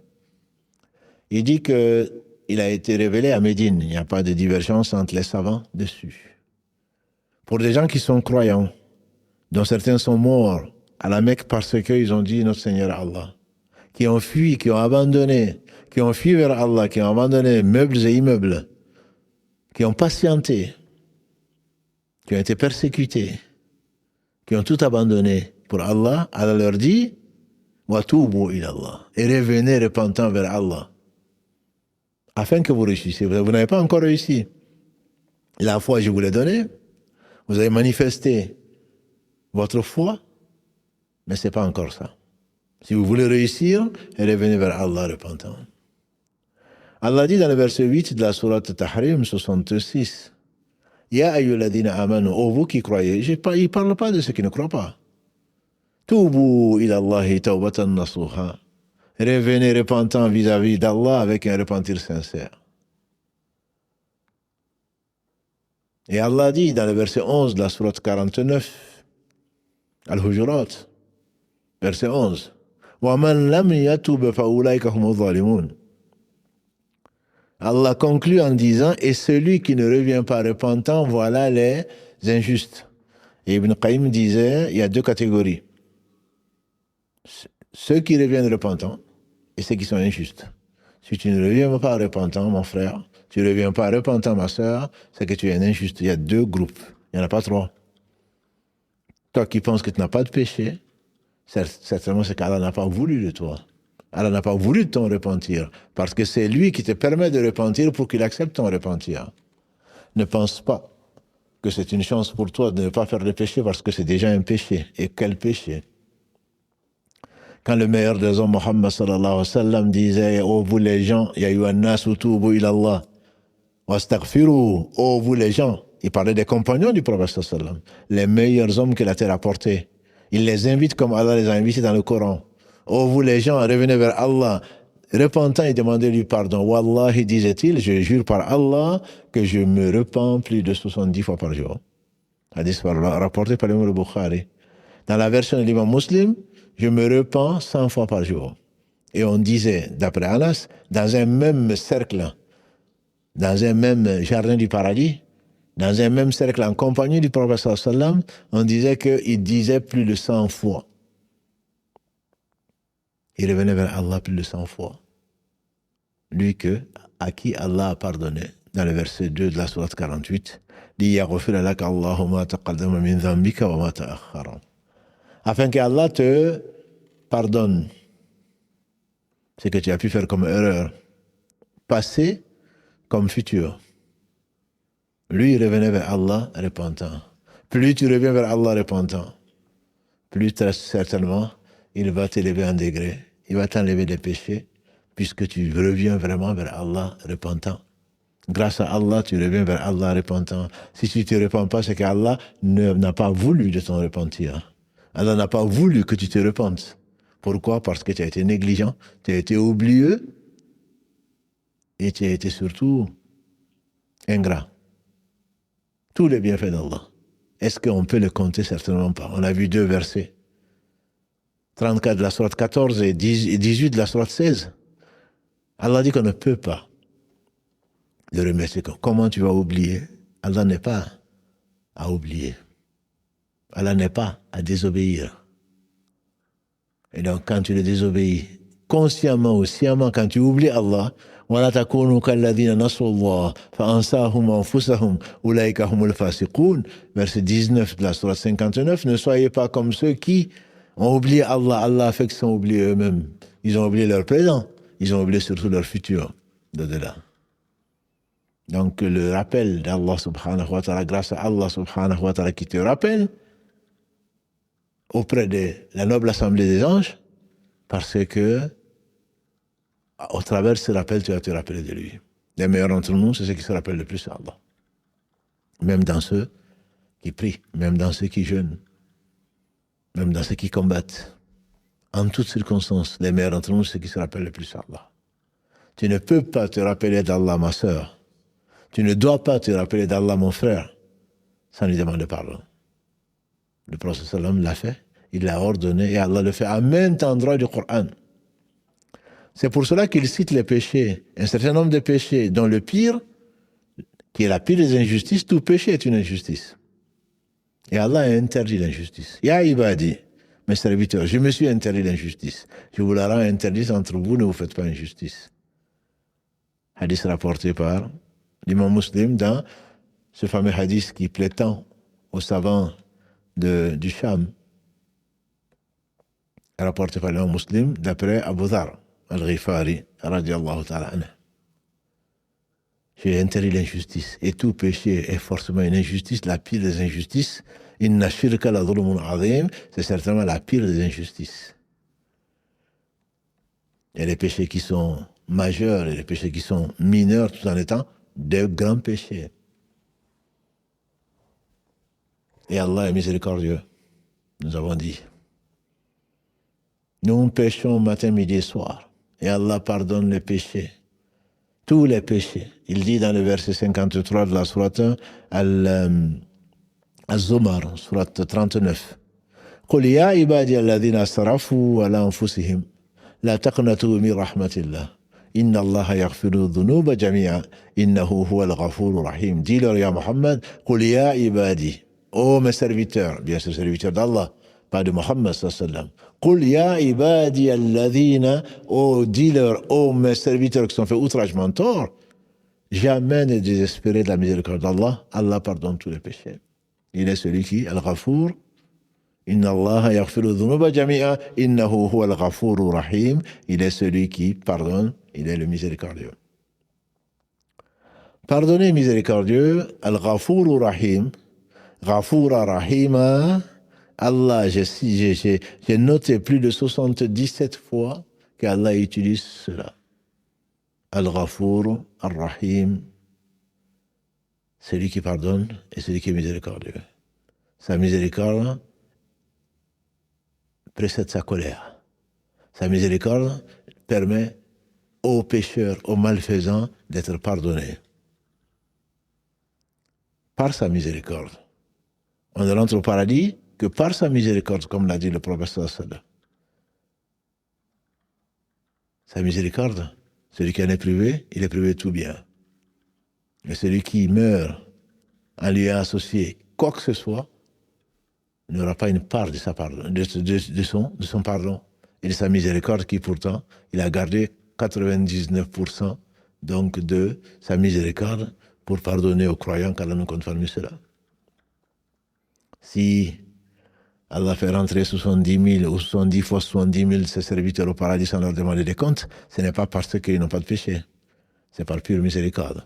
il dit qu'il a été révélé à Médine. Il n'y a pas de divergence entre les savants dessus. Pour des gens qui sont croyants, dont certains sont morts à la Mecque parce qu'ils ont dit notre Seigneur Allah, qui ont fui, qui ont abandonné, qui ont fui vers Allah, qui ont abandonné meubles et immeubles, qui ont patienté, qui ont été persécutés, qui ont tout abandonné pour Allah. Allah leur dit: wa tubu ila Allah, et revenez repentant vers Allah, afin que vous réussissiez. Vous n'avez pas encore réussi. La foi, je vous l'ai donnée. Vous avez manifesté votre foi, mais ce n'est pas encore ça. Si vous voulez réussir, revenez vers Allah repentant. Allah dit dans le verset 8 de la sourate Tahrim 66, Ya ayyuhalladhina amanu, ô vous qui croyez, il ne parle pas de ceux qui ne croient pas. Toubu ila Allahi tawbatan nasuha. Revenez repentant vis-à-vis d'Allah avec un repentir sincère. Et Allah dit dans le verset 11 de la sourate 49, Al-Hujurat, verset 11, وَمَنْ لَمْ يَتُوبَ فَأُولَٰئِكَ هُمُ الظَّالِمُونَ. Allah conclut en disant, et celui qui ne revient pas repentant, voilà les injustes. Et Ibn Qayyim disait, il y a deux catégories. Ceux qui reviennent repentants et ceux qui sont injustes. Si tu ne reviens pas repentant, mon frère, tu ne reviens pas repentant, ma soeur, c'est que tu es un injuste. Il y a deux groupes, il n'y en a pas trois. Toi qui penses que tu n'as pas de péché, certainement c'est qu'Allah n'a pas voulu de toi. Allah n'a pas voulu de ton repentir, parce que c'est lui qui te permet de repentir pour qu'il accepte ton repentir. Ne pense pas que c'est une chance pour toi de ne pas faire le péché parce que c'est déjà un péché. Et quel péché? Quand le meilleur des hommes, Muhammad sallallahu alayhi wa sallam, disait « Oh vous les gens, ya ayyuhan nasu tubu ila Allah, wastaghfiru, oh vous les gens », il parlait des compagnons du prophète sallallahu alayhi wa sallam, les meilleurs hommes que la terre a portés. Il les invite comme Allah les a invités dans le Coran. Oh vous les gens, revenez vers Allah, repentant et demandez-lui pardon. Wallahi, disait-il, je jure par Allah que je me repens plus de 70 fois par jour. Hadith rapporté par l'imam Bukhari. Dans la version de l'imam Muslim, je me repens 100 fois par jour. Et on disait, d'après Anas, dans un même cercle, dans un même jardin du paradis, dans un même cercle en compagnie du prophète sallallahu alayhi wa sallam, on disait qu'il disait plus de 100 fois. Il revenait vers Allah plus de 100 fois. Lui à qui Allah a pardonné, dans le verset 2 de la sourate 48, dit afin qu'Allah te pardonne ce que tu as pu faire comme erreur, passé comme futur. Lui, il revenait vers Allah repentant. Plus tu reviens vers Allah repentant, plus très certainement, il va t'élever en degré. Il va t'enlever des péchés, puisque tu reviens vraiment vers Allah repentant. Grâce à Allah, tu reviens vers Allah repentant. Si tu ne te repens pas, c'est qu'Allah n'a pas voulu de ton repentir. Allah n'a pas voulu que tu te repentes. Pourquoi? Parce que tu as été négligent, tu as été oublieux, et tu as été surtout ingrat. Tous les bienfaits d'Allah. Est-ce qu'on peut les compter? Certainement pas. On a vu deux versets. 34 de la sourate 14 et 18 de la sourate 16. Allah dit qu'on ne peut pas le remercier. Comment tu vas oublier? Allah n'est pas à oublier. Allah n'est pas à désobéir. Et donc quand tu le désobéis, consciemment ou sciemment, quand tu oublies Allah, وَلَا تَكُونُوا كَالَّذِينَ نَسُوا اللَّهَ فَأَنْسَاهُمْ أَنفُسَهُمْ أُولَٰئِكَ هُمُ الْفَاسِقُونَ. Verset 19 de la sourate 59. Ne soyez pas comme ceux qui ont oublié Allah. Allah a fait qu'ils sont oubliés eux-mêmes. Ils ont oublié leur présent. Ils ont oublié surtout leur futur de-delà. Donc le rappel d'Allah subhanahu wa ta'ala, grâce à Allah subhanahu wa ta'ala qui te rappelle auprès de la noble assemblée des anges, parce que au travers de ce rappel, tu vas te rappeler de lui. Les meilleurs d'entre nous, c'est ceux qui se rappellent le plus à Allah. Même dans ceux qui prient, même dans ceux qui jeûnent, même dans ceux qui combattent. En toutes circonstances, les meilleurs d'entre nous, c'est ceux qui se rappellent le plus à Allah. Tu ne peux pas te rappeler d'Allah, ma sœur. Tu ne dois pas te rappeler d'Allah, mon frère, sans lui demander pardon. Le prophète sallam l'a fait, il l'a ordonné, et Allah le fait à maintes endroits du Coran. C'est pour cela qu'il cite les péchés, un certain nombre de péchés, dont le pire, qui est la pire des injustices. Tout péché est une injustice. Et Allah a interdit l'injustice. Ya ibadi, mes serviteurs, je me suis interdit l'injustice. Je vous la rends interdite entre vous, ne vous faites pas injustice. Hadith rapporté par l'imam Muslim dans ce fameux hadith qui plaît tant aux savants du Sham. Rapporté par l'imam Muslim d'après Abu Dhar al-Ghifari, radiallahu ta'ala anhu. J'ai interdit l'injustice. Et tout péché est forcément une injustice, la pire des injustices. Inna shirka la dhulmun azim, c'est certainement la pire des injustices. Il y a les péchés qui sont majeurs et les péchés qui sont mineurs, tout en étant de grands péchés. Et Allah est miséricordieux, nous avons dit. Nous péchons matin, midi et soir. Et Allah pardonne les péchés. Tous les péchés. Il dit dans le verset 53 de la sourate Al-Zumar, sourate 39. قل يا عبادي الذين أسرفوا على أنفسهم لا تقنطوا من رحمة الله إن الله يغفر الذنوب جميعا إنه هو الغفور الرحيم. Dis-leur, ya Muhammad, قل يا عبادي, ô mes serviteurs, bien sûr serviteurs d'Allah, pas de Muhammad sallallahu alayhi wa sallam. قل يا عبادي الذين, ô dis-leur, ô mes serviteurs qui sont fait outragement tort, jamais ne désespérez de la miséricorde d'Allah. Allah pardonne tous les péchés. Il est celui qui, Al-Ghafour, Inna Allah yaghfiru dhunuba jami'a, innahu huwa al-ghafuru rahim. Il est celui qui pardonne, il est le miséricordieux. Pardonner miséricordieux, Al-Ghafuru Rahim, Ghafura Rahima, Allah, j'ai noté plus de 77 fois qu'Allah utilise cela. Al-Ghafur, Al-Rahim, celui qui pardonne et celui qui est miséricordieux. Sa miséricorde précède sa colère. Sa miséricorde permet aux pécheurs, aux malfaisants d'être pardonnés. Par sa miséricorde. On ne rentre au paradis que par sa miséricorde, comme l'a dit le prophète sallallahu alayhi wa sallam. Sa miséricorde, celui qui en est privé, il est privé de tout bien. Et celui qui meurt en lui associé quoi que ce soit, n'aura pas une part de sa pardon, de son pardon et de sa miséricorde qui pourtant, il a gardé 99% donc de sa miséricorde pour pardonner aux croyants qu'Allah nous confirme cela. Si Allah fait rentrer 70 000 ou 70 fois 70 000 ses serviteurs au paradis sans leur demander des comptes, ce n'est pas parce qu'ils n'ont pas de péché, c'est par pure miséricorde.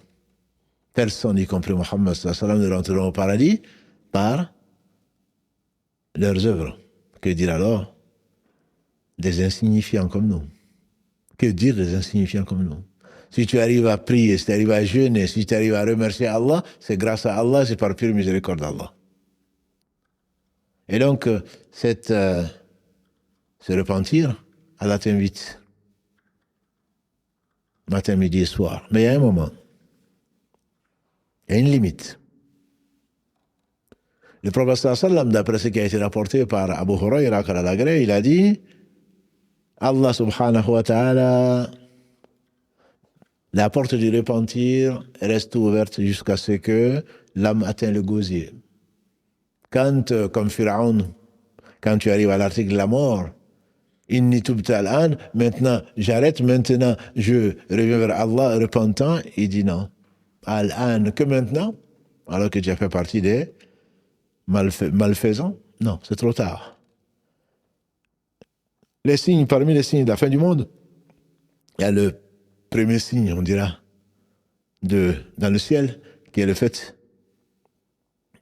Personne, y compris Muhammad sallallahu alayhi wa sallam, ne rentrera au paradis par leurs œuvres. Que dire alors des insignifiants comme nous? Que dire des insignifiants comme nous? Si tu arrives à prier, si tu arrives à jeûner, si tu arrives à remercier Allah, c'est grâce à Allah, c'est par pure miséricorde d'Allah. Et donc, se repentir, Allah t'invite. Matin, midi et soir. Mais il y a un moment. Il y a une limite. Le prophète sallallahu alayhi wa sallam, d'après ce qui a été rapporté par Abu Hurayra, il a dit, Allah subhanahu wa ta'ala, la porte du repentir reste ouverte jusqu'à ce que l'âme atteigne le gosier. Quand, comme Pharaon, quand tu arrives à l'article de la mort, inni tubta al-an, maintenant j'arrête, maintenant je reviens vers Allah repentant, il dit non. Al-an, que maintenant, alors que tu as fait partie des malfaisants? Non, c'est trop tard. Les signes, parmi les signes de la fin du monde, il y a le premier signe, on dira, dans le ciel, qui est le fait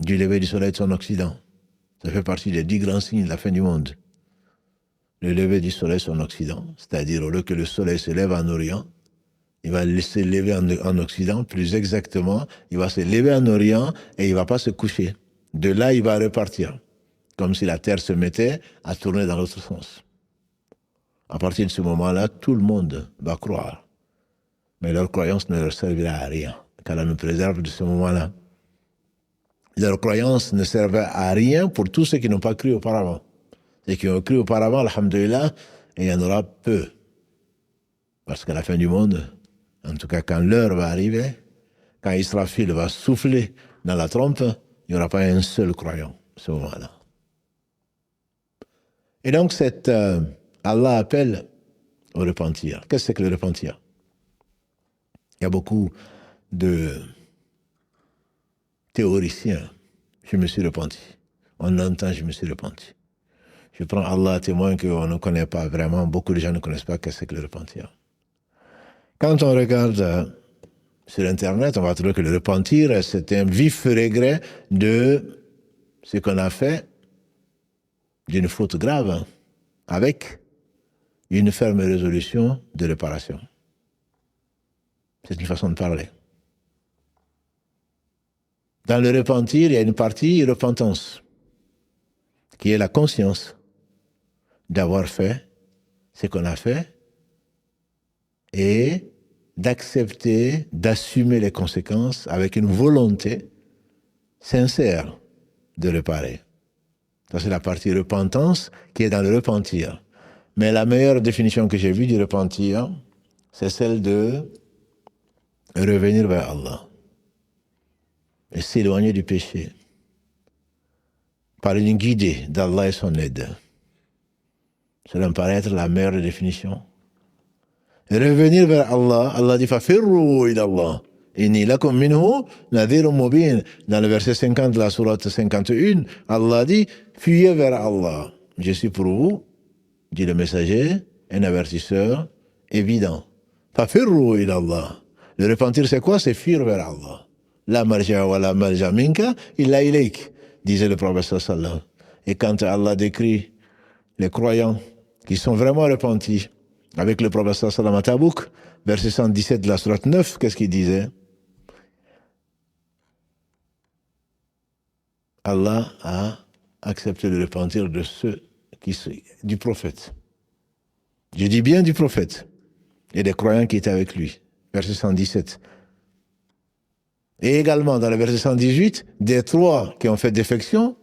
du lever du soleil de son occident. Ça fait partie des 10 grands signes de la fin du monde. Le lever du soleil de son occident, c'est-à-dire au lieu que le soleil se lève en orient, il va se lever en occident, plus exactement, il va se lever en orient et il ne va pas se coucher. De là, il va repartir, comme si la terre se mettait à tourner dans l'autre sens. À partir de ce moment-là, tout le monde va croire. Mais leur croyance ne leur servira à rien, qu'Allah nous préserve de ce moment-là. Leur croyance ne servait à rien pour tous ceux qui n'ont pas cru auparavant. Ceux qui ont cru auparavant, alhamdoulilah, il y en aura peu. Parce qu'à la fin du monde, en tout cas quand l'heure va arriver, quand Israfil va souffler dans la trompe, il n'y aura pas un seul croyant à ce moment-là. Et donc, Allah appelle au repentir. Qu'est-ce que c'est que le repentir? Il y a beaucoup de théoriciens. Je me suis repenti. On entend, je me suis repenti. Je prends Allah à témoin qu'on ne connaît pas vraiment. Beaucoup de gens ne connaissent pas qu'est-ce que c'est que le repentir. Quand on regarde sur Internet, on va trouver que le repentir, c'est un vif regret de ce qu'on a fait d'une faute grave avec une ferme résolution de réparation. C'est une façon de parler. Dans le repentir, il y a une partie repentance, qui est la conscience d'avoir fait ce qu'on a fait et d'accepter, d'assumer les conséquences avec une volonté sincère de réparer. Ça, c'est la partie repentance qui est dans le repentir. Mais la meilleure définition que j'ai vue du repentir, c'est celle de revenir vers Allah et s'éloigner du péché par une guidée d'Allah et son aide. Cela me paraît être la meilleure définition. Revenir vers Allah, Allah dit « Fafirru ila Allah ». Inni lakum minhu nadhirun mubin. Dans le verset 50 de la sourate 51, Allah dit « Fuyez vers Allah. Je suis pour vous, dit le messager, un avertisseur évident. Fafirru ila Allah. Le repentir, c'est quoi? C'est fuir vers Allah. La marja wa la malja minka illa ilayk, disait le prophète sallallahu. Et quand Allah décrit les croyants qui sont vraiment repentis avec le prophète sallallahu à Tabouk, verset 117 de la sourate 9, qu'est-ce qu'il disait? Allah a accepté le repentir de ceux du prophète. Je dis bien du prophète et des croyants qui étaient avec lui. Verset 117. Et également dans le verset 118, des trois qui ont fait défection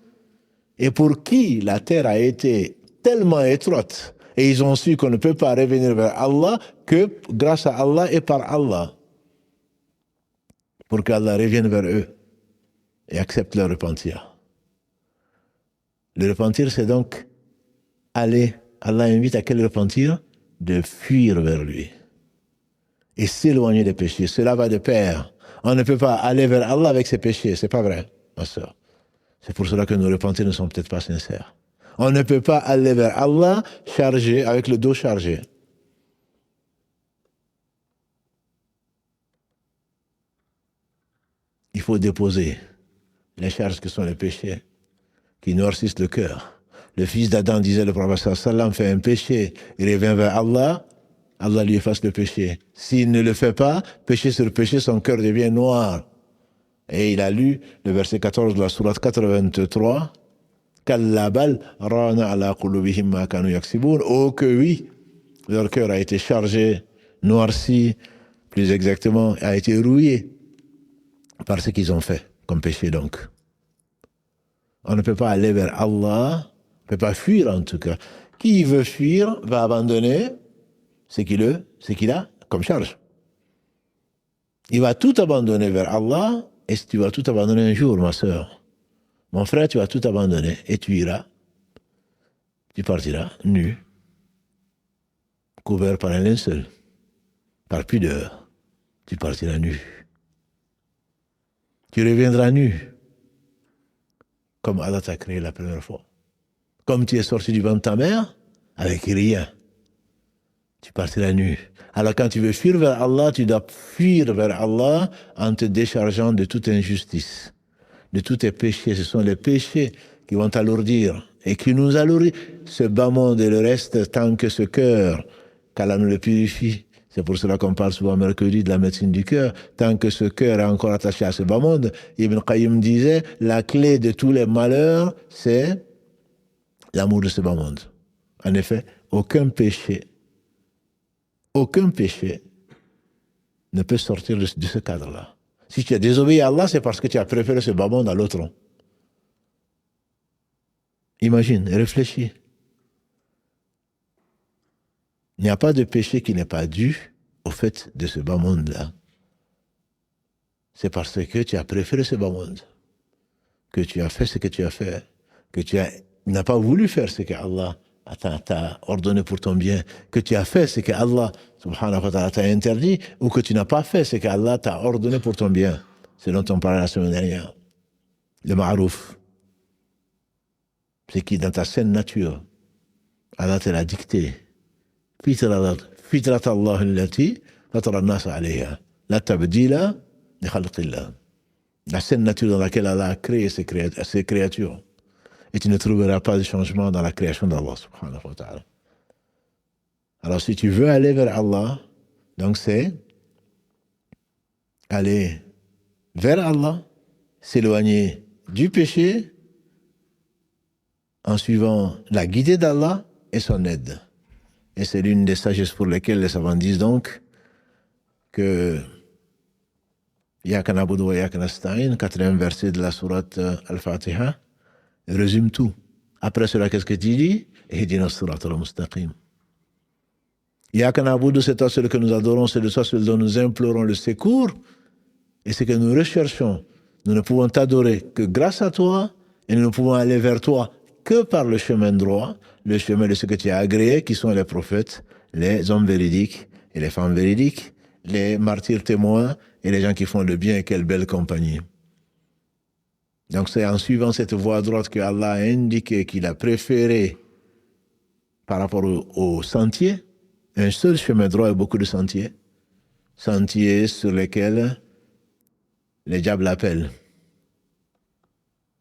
et pour qui la terre a été tellement étroite et ils ont su qu'on ne peut pas revenir vers Allah que grâce à Allah et par Allah. Pour qu'Allah revienne vers eux et accepte leur repentir. Le repentir, c'est donc aller. Allah invite à quel repentir? De fuir vers lui et s'éloigner des péchés. Cela va de pair. On ne peut pas aller vers Allah avec ses péchés. C'est pas vrai, ma soeur. C'est pour cela que nos repentirs ne sont peut-être pas sincères. On ne peut pas aller vers Allah chargé, avec le dos chargé. Il faut déposer les charges que sont les péchés qui noircissent le cœur. Le fils d'Adam, disait le prophète sallam, fait un péché, il revient vers Allah, Allah lui efface le péché. S'il ne le fait pas, péché sur péché, son cœur devient noir. Et il a lu le verset 14 de la sourate 83, Kallabal rana ala qulubihim ma kanu yaksibun. Oh que oui, leur cœur a été chargé, noirci, plus exactement, a été rouillé par ce qu'ils ont fait comme péché donc. On ne peut pas aller vers Allah, on ne peut pas fuir en tout cas. Qui veut fuir va abandonner ce qu'il a comme charge. Il va tout abandonner vers Allah, et si tu vas tout abandonner un jour, ma soeur, mon frère, tu vas tout abandonner, et tu iras, tu partiras nu, couvert par un linceul, par pudeur, tu partiras nu. Tu reviendras nu, comme Allah t'a créé la première fois. Comme tu es sorti du ventre de ta mère, avec rien. Tu partiras nu. Alors quand tu veux fuir vers Allah, tu dois fuir vers Allah en te déchargeant de toute injustice, de tous tes péchés. Ce sont les péchés qui vont t'alourdir et qui nous alourdissent. Ce bas monde et le reste, tant que ce cœur, qu'Allah nous le purifie. C'est pour cela qu'on parle souvent mercredi de la médecine du cœur. Tant que ce cœur est encore attaché à ce bas monde, Ibn Qayyim disait, la clé de tous les malheurs, c'est l'amour de ce bas monde. En effet, aucun péché ne peut sortir de ce cadre-là. Si tu as désobéi à Allah, c'est parce que tu as préféré ce bas monde à l'autre. Imagine, réfléchis. Il n'y a pas de péché qui n'est pas dû au fait de ce bas monde-là. C'est parce que tu as préféré ce bas monde, que tu as fait ce que tu as fait, que tu n'as pas voulu faire ce que Allah t'a ordonné pour ton bien, que tu as fait ce que Allah subhanahu wa ta'ala t'a interdit, ou que tu n'as pas fait ce que Allah t'a ordonné pour ton bien. C'est dont on parlait la semaine dernière. Le ma'rouf. C'est qui, dans ta saine nature, Allah te l'a dicté. Fitrat Allah allati fatara an-nas alayha. La tabdila li khalqillah. La saine nature dans laquelle Allah a créé ses créatures. et tu ne trouveras pas de changement dans la création d'Allah subhanahu wa ta'ala. Alors si tu veux aller vers Allah, donc c'est aller vers Allah, s'éloigner du péché en suivant la guidée d'Allah et son aide. Et c'est l'une des sagesses pour lesquelles les savants disent donc que Iyyaka na'budu wa iyyaka nasta'in, 4e verset de la sourate Al-Fatiha, résume tout. Après cela, qu'est-ce que tu dis? Ihdina as-sirata al-mustaqim. Iyyaka na'budu, c'est toi seul que nous adorons, c'est de toi seul dont nous implorons le secours, et c'est que nous recherchons. Nous ne pouvons t'adorer que grâce à toi, et nous ne pouvons aller vers toi que par le chemin droit, le chemin de ce que tu as agréé, qui sont les prophètes, les hommes véridiques et les femmes véridiques, les martyrs témoins et les gens qui font le bien, et quelle belle compagnie. Donc c'est en suivant cette voie droite que Allah a indiqué qu'il a préféré par rapport au sentier, un seul chemin droit et beaucoup de sentiers, sentiers sur lesquels les diables appellent.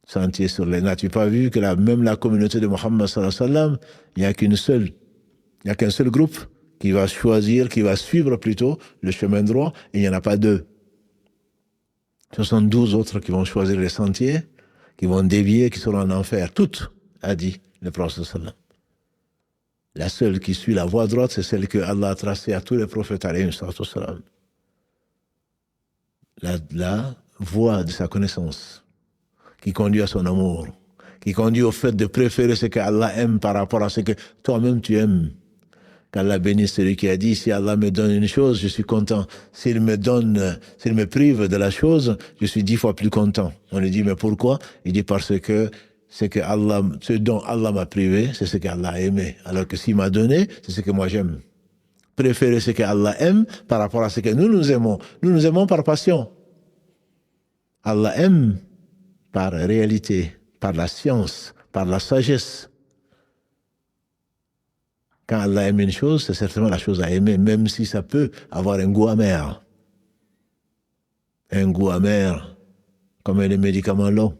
Sentiers sur les... N'as-tu pas vu que même la communauté de Mohammed sallallahu alayhi wa sallam, il n'y a qu'un seul groupe qui va choisir, qui va suivre plutôt le chemin droit, et il n'y en a pas deux. Ce sont 12 autres qui vont choisir les sentiers, qui vont dévier, qui seront en enfer. Toutes, a dit le prophète sallallahu. La seule qui suit la voie droite, c'est celle que Allah a tracée à tous les prophètes alayhi sallam. La voie de sa connaissance, qui conduit à son amour, qui conduit au fait de préférer ce qu'Allah aime par rapport à ce que toi-même tu aimes. Qu'Allah bénisse celui qui a dit, si Allah me donne une chose, je suis content. S'il me prive de la chose, je suis 10 fois plus content. On lui dit, mais pourquoi? Il dit, parce que ce dont Allah m'a privé, c'est ce qu'Allah a aimé. Alors que s'il m'a donné, c'est ce que moi j'aime. Préférer ce qu'Allah aime par rapport à ce que nous aimons. Nous nous aimons par passion. Allah aime par réalité, par la science, par la sagesse. Quand Allah aime une chose, c'est certainement la chose à aimer, même si ça peut avoir un goût amer. Un goût amer, comme les médicaments longs.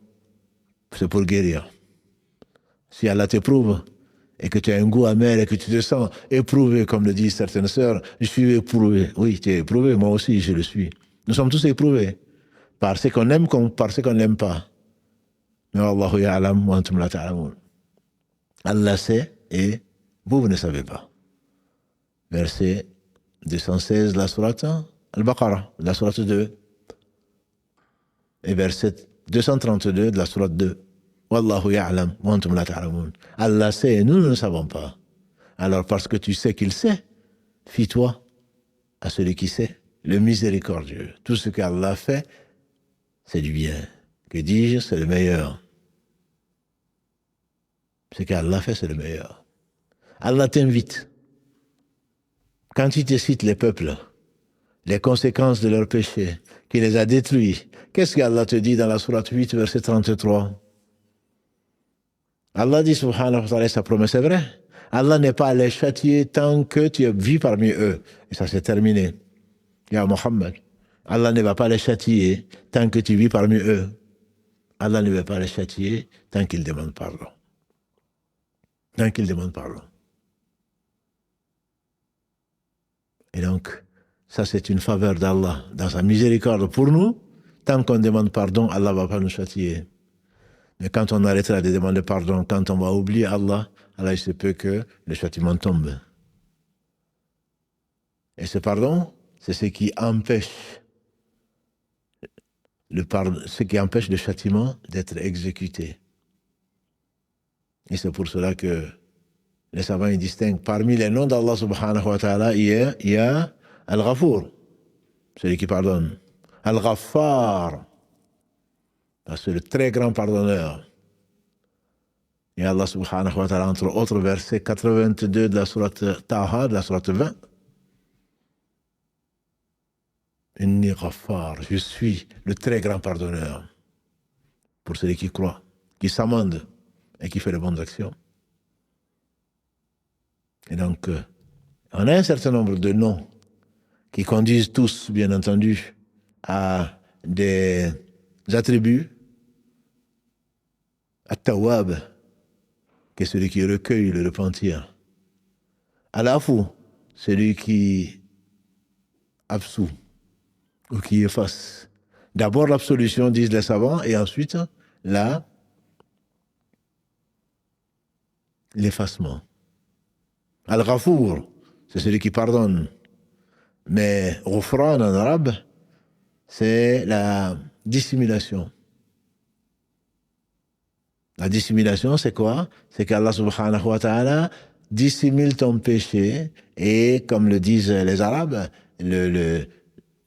C'est pour guérir. Si Allah t'éprouve, et que tu as un goût amer, et que tu te sens éprouvé, comme le disent certaines sœurs, je suis éprouvé. Oui, tu es éprouvé, moi aussi je le suis. Nous sommes tous éprouvés, par ce qu'on aime comme par ce qu'on n'aime pas. Mais Allahu ya'lam wa antum la ta'lamun. Allah sait, et vous ne savez pas. Verset 216 de la sourate Al-Baqarah, la sourate 2. Et verset 232 de la sourate 2. Wallahu ya'lam wa antum la ta'lamun. Allah sait et nous ne savons pas. Alors parce que tu sais qu'il sait, fie-toi à celui qui sait, le miséricordieux. Tout ce qu'Allah fait, c'est du bien. Que dis-je, c'est le meilleur. Ce qu'Allah fait, c'est le meilleur. Allah t'invite. Quand il te cite les peuples, les conséquences de leurs péchés, qui les a détruits, qu'est-ce qu'Allah te dit dans la sourate 8, verset 33? Allah dit, subhanahu wa ta'ala, sa promesse est vraie. Allah n'est pas allé châtier tant que tu vis parmi eux. Et ça s'est terminé. Ya Muhammad. Allah ne va pas les châtier tant que tu vis parmi eux. Allah ne va pas les châtier tant qu'ils demandent pardon. Tant qu'ils demandent pardon. Et donc, ça c'est une faveur d'Allah, dans sa miséricorde pour nous. Tant qu'on demande pardon, Allah ne va pas nous châtier. Mais quand on arrêtera de demander pardon, quand on va oublier Allah, alors il se peut que le châtiment tombe. Et ce pardon, c'est ce qui empêche le châtiment d'être exécuté. Et c'est pour cela que les savants ils distinguent parmi les noms d'Allah subhanahu wa ta'ala, il y a Al-Ghafour, celui qui pardonne. Al-Ghaffar, c'est le très grand pardonneur. Et Allah subhanahu wa ta'ala, entre autres versets 82 de la sourate Taha, de la sourate 20. Inni Ghaffar, je suis le très grand pardonneur pour celui qui croit, qui s'amende et qui fait de bonnes actions. Et donc, on a un certain nombre de noms qui conduisent tous, bien entendu, à des attributs. At-Tawwab, qui est celui qui recueille le repentir. Al-Afu, celui qui absout ou qui efface. D'abord l'absolution, disent les savants, et ensuite l'effacement. Al-Ghafour, c'est celui qui pardonne. Mais Ghufran en arabe, c'est la dissimulation. La dissimulation, c'est quoi? C'est qu'Allah subhanahu wa ta'ala dissimule ton péché et, comme le disent les Arabes,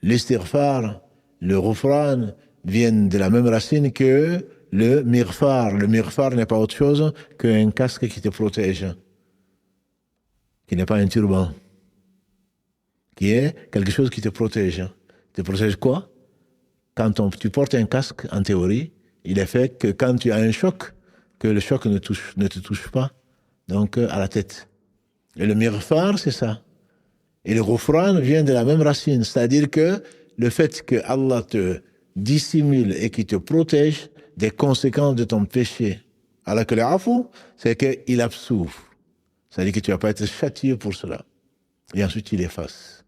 l'istighfar, le Ghufran viennent de la même racine que le mighfar. Le mighfar n'est pas autre chose qu'un casque qui te protège, qui n'est pas un turban, qui est quelque chose qui te protège. Te protège quoi? Quand tu portes un casque, en théorie, il est fait que quand tu as un choc, que le choc ne te touche pas, donc à la tête. Et le mighfar, c'est ça. Et le ghufran vient de la même racine, c'est-à-dire que le fait que Allah te dissimule et qu'il te protège des conséquences de ton péché. Alors que le afu, c'est qu'il absouve. C'est-à-dire que tu ne vas pas être châtié pour cela. Et ensuite, il efface.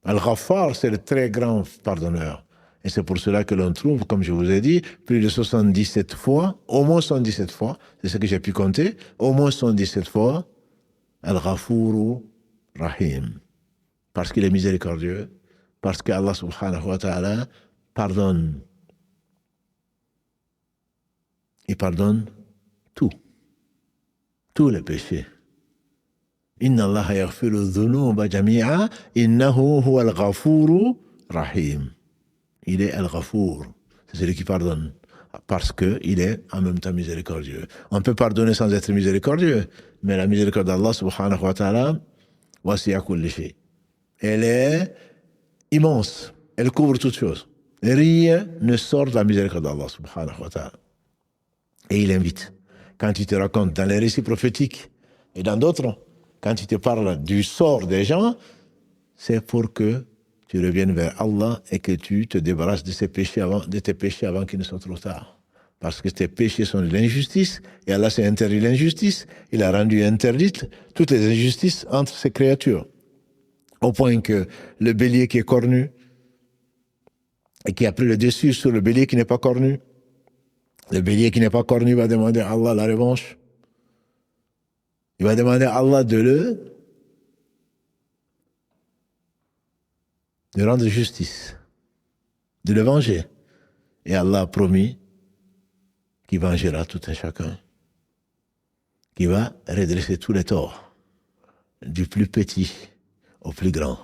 Al-Ghaffar, c'est le très grand pardonneur. Et c'est pour cela que l'on trouve, comme je vous ai dit, plus de 77 fois, au moins 77 fois, c'est ce que j'ai pu compter, au moins 77 fois, Al-Ghafuru Rahim. Parce qu'il est miséricordieux, parce qu'Allah subhanahu wa ta'ala pardonne. Il pardonne tout. Tous les péchés. Inna Allah yaghfiru dhunuba jami'a, innahu huwa al-Ghafuru Rahim. Il est Al-Ghafour, c'est celui qui pardonne, parce qu'il est en même temps miséricordieux. On peut pardonner sans être miséricordieux, mais la miséricorde d'Allah subhanahu wa ta'ala, wasi'a kulli shay. Elle est immense, elle couvre toutes choses. Rien ne sort de la miséricorde d'Allah subhanahu wa ta'ala. Et il invite. Quand il te raconte dans les récits prophétiques et dans d'autres, quand il te parle du sort des gens, c'est pour que tu reviennes vers Allah et que tu te débarrasses de tes péchés avant qu'il ne soit trop tard. Parce que tes péchés sont de l'injustice, et Allah s'est interdit l'injustice, il a rendu interdite toutes les injustices entre ses créatures. Au point que le bélier qui est cornu, et qui a pris le dessus sur le bélier qui n'est pas cornu, le bélier qui n'est pas cornu va demander à Allah la revanche. Il va demander à Allah de rendre justice, de le venger. Et Allah a promis qu'il vengera tout un chacun, qu'il va redresser tous les torts, du plus petit au plus grand.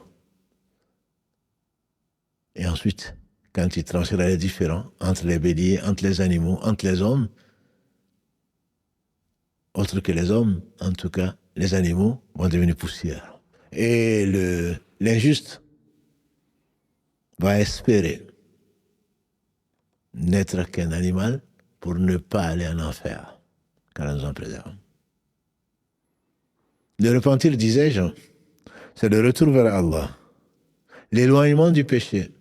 Et ensuite, quand il tranchera les différends entre les béliers, entre les animaux, entre les hommes, autres que les hommes, en tout cas, les animaux vont devenir poussière. Et l'injuste va espérer n'être qu'un animal pour ne pas aller en enfer, car nous en préserve. Le repentir, disais-je, c'est le retour vers Allah, l'éloignement du péché.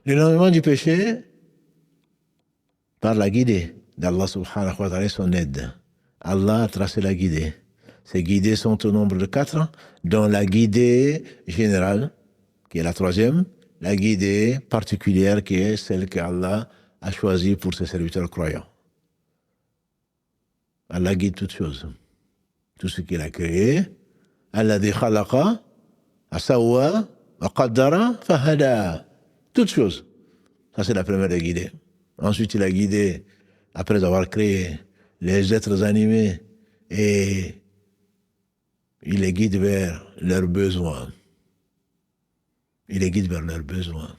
L'éloignement du péché par la guidée d'Allah subhanahu wa ta'ala, son aide. Allah a tracé la guidée. Ces guidées sont au nombre de 4, dont la guidée générale, qui est la 3e, la guidée particulière qui est celle qu'Allah a choisie pour ses serviteurs croyants. Allah guide toutes choses. Tout ce qu'il a créé. Alladhi khalaqa, asawwa, wa qaddara, fahada. Toutes choses. Ça, c'est la première des guidées. Ensuite, il a guidé, après avoir créé les êtres animés, et il les guide vers leurs besoins. Il les guide vers leurs besoins.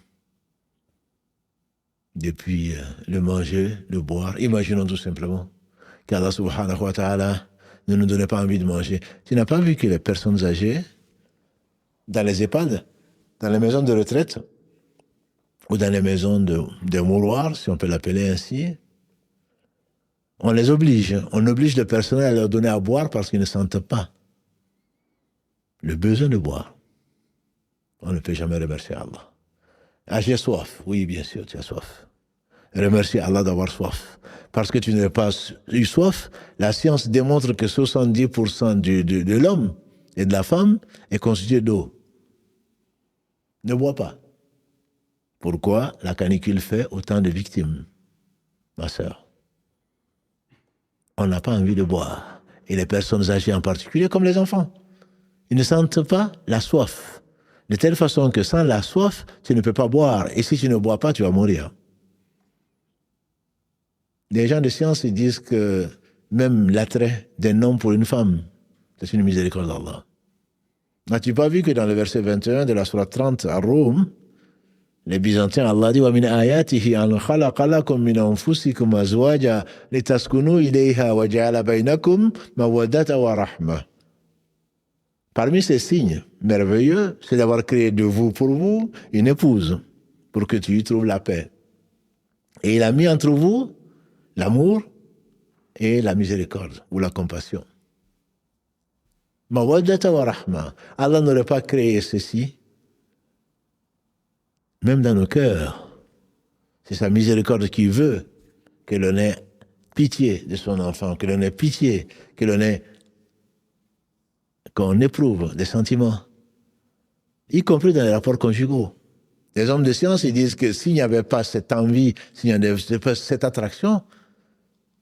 Depuis le manger, le boire. Imaginons tout simplement qu'Allah subhanahu wa ta'ala ne nous donnait pas envie de manger. Tu n'as pas vu que les personnes âgées, dans les EHPAD, dans les maisons de retraite, ou dans les maisons de mouroirs, si on peut l'appeler ainsi, on les oblige. On oblige le personnel à leur donner à boire parce qu'ils ne sentent pas le besoin de boire. On ne peut jamais remercier Allah. Ah, j'ai soif. Oui, bien sûr, tu as soif. remercie Allah d'avoir soif. Parce que tu n'as pas eu soif, la science démontre que 70% de l'homme et de la femme est constitué d'eau. Ne bois pas. Pourquoi la canicule fait autant de victimes, ma sœur? On n'a pas envie de boire. Et les personnes âgées en particulier, comme les enfants. Ils ne sentent pas la soif. De telle façon que sans la soif, tu ne peux pas boire. Et si tu ne bois pas, tu vas mourir. Les gens de science ils disent que même l'attrait d'un homme pour une femme, c'est une miséricorde d'Allah. N'as-tu pas vu que dans le verset 21 de la sourate 30 à Rome, les Byzantins, Allah dit وَمِنْ آيَاتِهِ أَنْ خَلَقَ لَكُم مِّنْ أَنفُسِكُمْ أَزْوَاجًا لِتَسْكُنُوا إِلَيْهَا وَجَعَلَ بَيْنَكُمْ مَوَدَّةً وَرَحْمَةً. Parmi ces signes merveilleux, c'est d'avoir créé de vous pour vous une épouse, pour que tu y trouves la paix. Et il a mis entre vous l'amour et la miséricorde ou la compassion. Mawaddata wa rahma. Allah n'aurait pas créé ceci, même dans nos cœurs. C'est sa miséricorde qui veut que l'on ait pitié de son enfant, que l'on ait pitié, qu'on éprouve des sentiments, y compris dans les rapports conjugaux. Les hommes de science, ils disent que s'il n'y avait pas cette envie, s'il n'y avait pas cette attraction,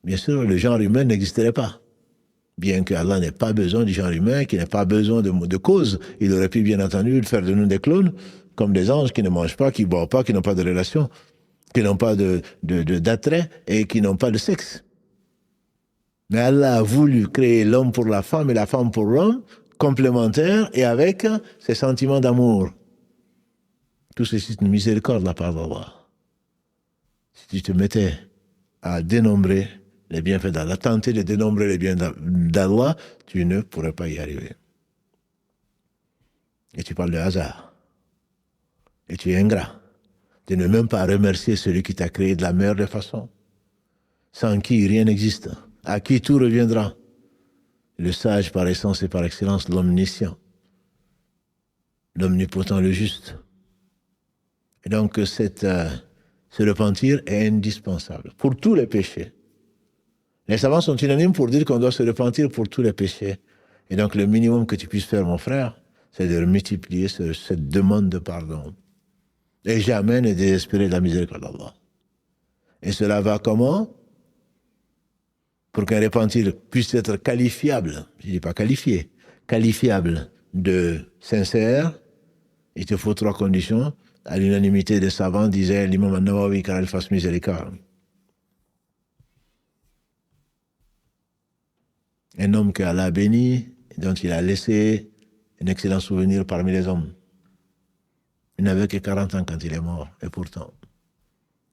bien sûr, le genre humain n'existerait pas. Bien qu'Allah n'ait pas besoin du genre humain, qu'il n'ait pas besoin de cause, il aurait pu bien entendu faire de nous des clones, comme des anges qui ne mangent pas, qui ne boivent pas, qui n'ont pas de relation, qui n'ont pas d'attrait et qui n'ont pas de sexe. Mais Allah a voulu créer l'homme pour la femme et la femme pour l'homme, complémentaires et avec ces sentiments d'amour. Tout ceci est une miséricorde de la part d'Allah. Si tu te mettais à dénombrer les bienfaits d'Allah, tenter de dénombrer les bienfaits d'Allah, tu ne pourrais pas y arriver. Et tu parles de hasard. Et tu es ingrat. De ne même pas remercier celui qui t'a créé de la meilleure des façons, sans qui rien n'existe, à qui tout reviendra. Le sage par essence et par excellence, l'omniscient, l'omnipotent, le juste. Et donc, ce repentir est indispensable pour tous les péchés. Les savants sont unanimes pour dire qu'on doit se repentir pour tous les péchés. Et donc, le minimum que tu puisses faire, mon frère, c'est de multiplier cette demande de pardon. Et jamais ne désespérer de la miséricorde d'Allah. Et cela va comment? Pour qu'un repentir puisse être qualifiable, je ne dis pas qualifié, qualifiable de sincère, il te faut 3 conditions. À l'unanimité des savants, disait l'imam An-Nawawi, car elle fasse miséricorde. Un homme qu'Allah a béni, dont il a laissé un excellent souvenir parmi les hommes. Il n'avait que 40 ans quand il est mort, et pourtant,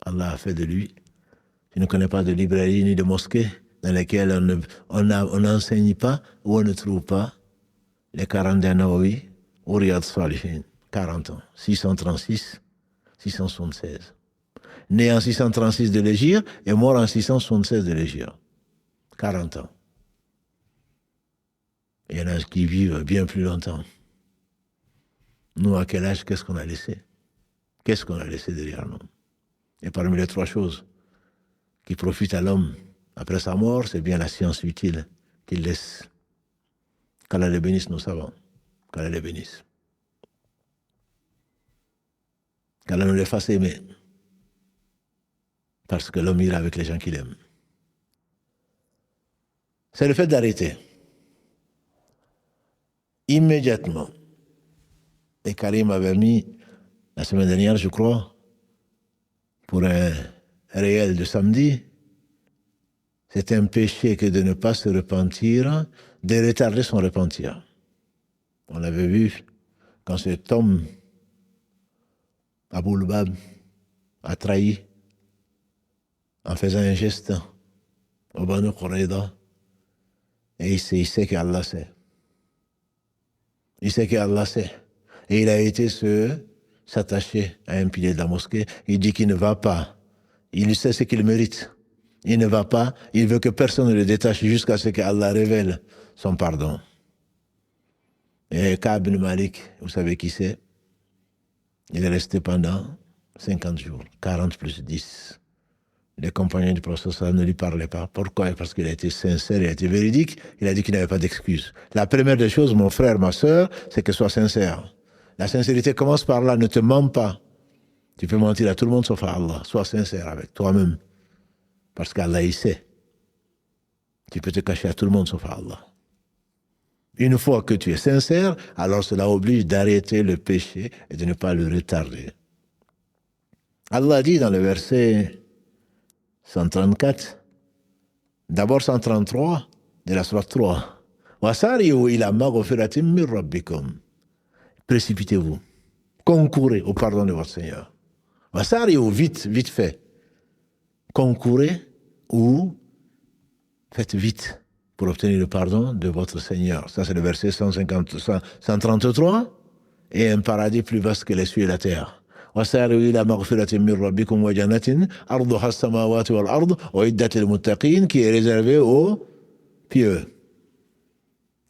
Allah a fait de lui. Je ne connais pas de librairie ni de mosquée dans lesquelles on n'enseigne pas ou on ne trouve pas les 40 d'un Nawawi ou Riyad Salihin. 40 ans, 636, 676. Né en 636 de l'Hégire et mort en 676 de l'Hégire. 40 ans. Il y en a qui vivent bien plus longtemps. Nous, à quel âge, qu'est-ce qu'on a laissé? Qu'est-ce qu'on a laissé derrière nous? Et parmi les 3 choses qui profitent à l'homme après sa mort, c'est bien la science utile qu'il laisse. Qu'Allah les bénisse, nos savants. Qu'Allah les bénisse. Qu'Allah nous les fasse aimer. Parce que l'homme ira avec les gens qu'il aime. C'est le fait d'arrêter. Immédiatement. Et Karim avait mis, la semaine dernière, je crois, pour un réel de samedi, c'est un péché que de ne pas se repentir, de retarder son repentir. On l'avait vu quand cet homme, Abu Lubab, a trahi en faisant un geste au Banu Qurayda, et il sait qu'Allah sait. Il sait qu'Allah sait. Et il a été s'attacher à un pilier de la mosquée. Il dit qu'il ne va pas. Il sait ce qu'il mérite. Il ne va pas. Il veut que personne ne le détache jusqu'à ce qu'Allah révèle son pardon. Et Ka'b ibn Malik, vous savez qui c'est? Il est resté pendant 50 jours. 40 plus 10. Les compagnons du prophète ne lui parlaient pas. Pourquoi? Parce qu'il a été sincère, il a été véridique, il a dit qu'il n'avait pas d'excuse. La première des choses, mon frère, ma soeur, c'est que sois sincère. La sincérité commence par là, ne te mens pas. Tu peux mentir à tout le monde sauf à Allah. Sois sincère avec toi-même. Parce qu'Allah, il sait. Tu peux te cacher à tout le monde sauf à Allah. Une fois que tu es sincère, alors cela oblige d'arrêter le péché et de ne pas le retarder. Allah dit dans le verset 134, d'abord 133 de la sourate 3, Wasari'u ila maghfiratin min rabbikum. Précipitez-vous, concourez au pardon de votre Seigneur. Wasari'u, vite, vite fait. Concourez ou faites vite pour obtenir le pardon de votre Seigneur. Ça, c'est le verset 133, et un paradis plus vaste que les cieux et la terre. وَسَارِعُوا إِلَى مَغْفِرَةٍ مِّن رَّبِّكُمْ وَجَنَّةٍ عَرْضُهَا السَّمَاوَاتُ وَالْأَرْضُ أُعِدَّتْ لِلْمُتَّقِينَ, qui est réservé aux pieux.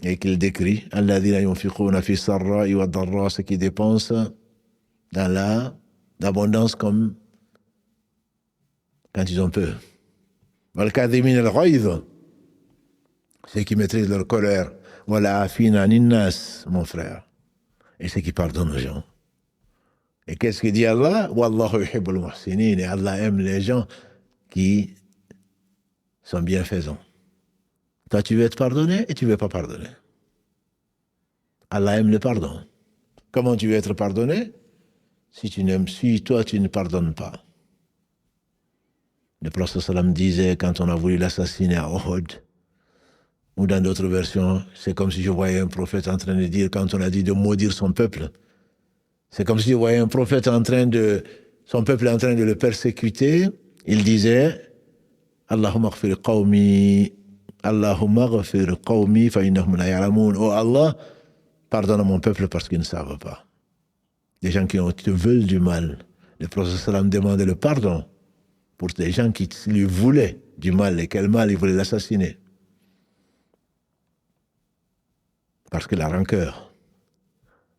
Et qu'il décrit الَّذِينَ يُنْفِقُونَ فِي السَّرَّاءِ وَالضَّرَّاءِ, ceux qui dépensent dans l'abondance comme quand ils ont peur. وَالْكَاظِمِينَ الْغَيْظَ, ceux qui maîtrisent leur colère. وَالْعَافِينَ عَنِ النَّاسِ, mon frère. Et ceux qui pardonnent aux gens. Et qu'est-ce que dit Allah? Wallahu yuhibbul muhsinin. Et Allah aime les gens qui sont bienfaisants. Toi, tu veux être pardonné et tu ne veux pas pardonner. Allah aime le pardon. Comment tu veux être pardonné? Si toi, tu ne pardonnes pas. Le prophète sallam disait, quand on a voulu l'assassiner à Uhud, ou dans d'autres versions, c'est comme si je voyais un prophète en train de dire, quand on a dit de maudire son peuple, c'est comme si je voyais un prophète son peuple en train de le persécuter. Il disait, Allahumma ghfir qawmi fa innahum la ya'lamun. Oh Allah, pardonne à mon peuple parce qu'ils ne savent pas. Des gens qui te veulent du mal. Le prophète sallam demandait le pardon pour des gens qui lui voulaient du mal. Et quel mal, ils voulaient l'assassiner. Parce que la rancœur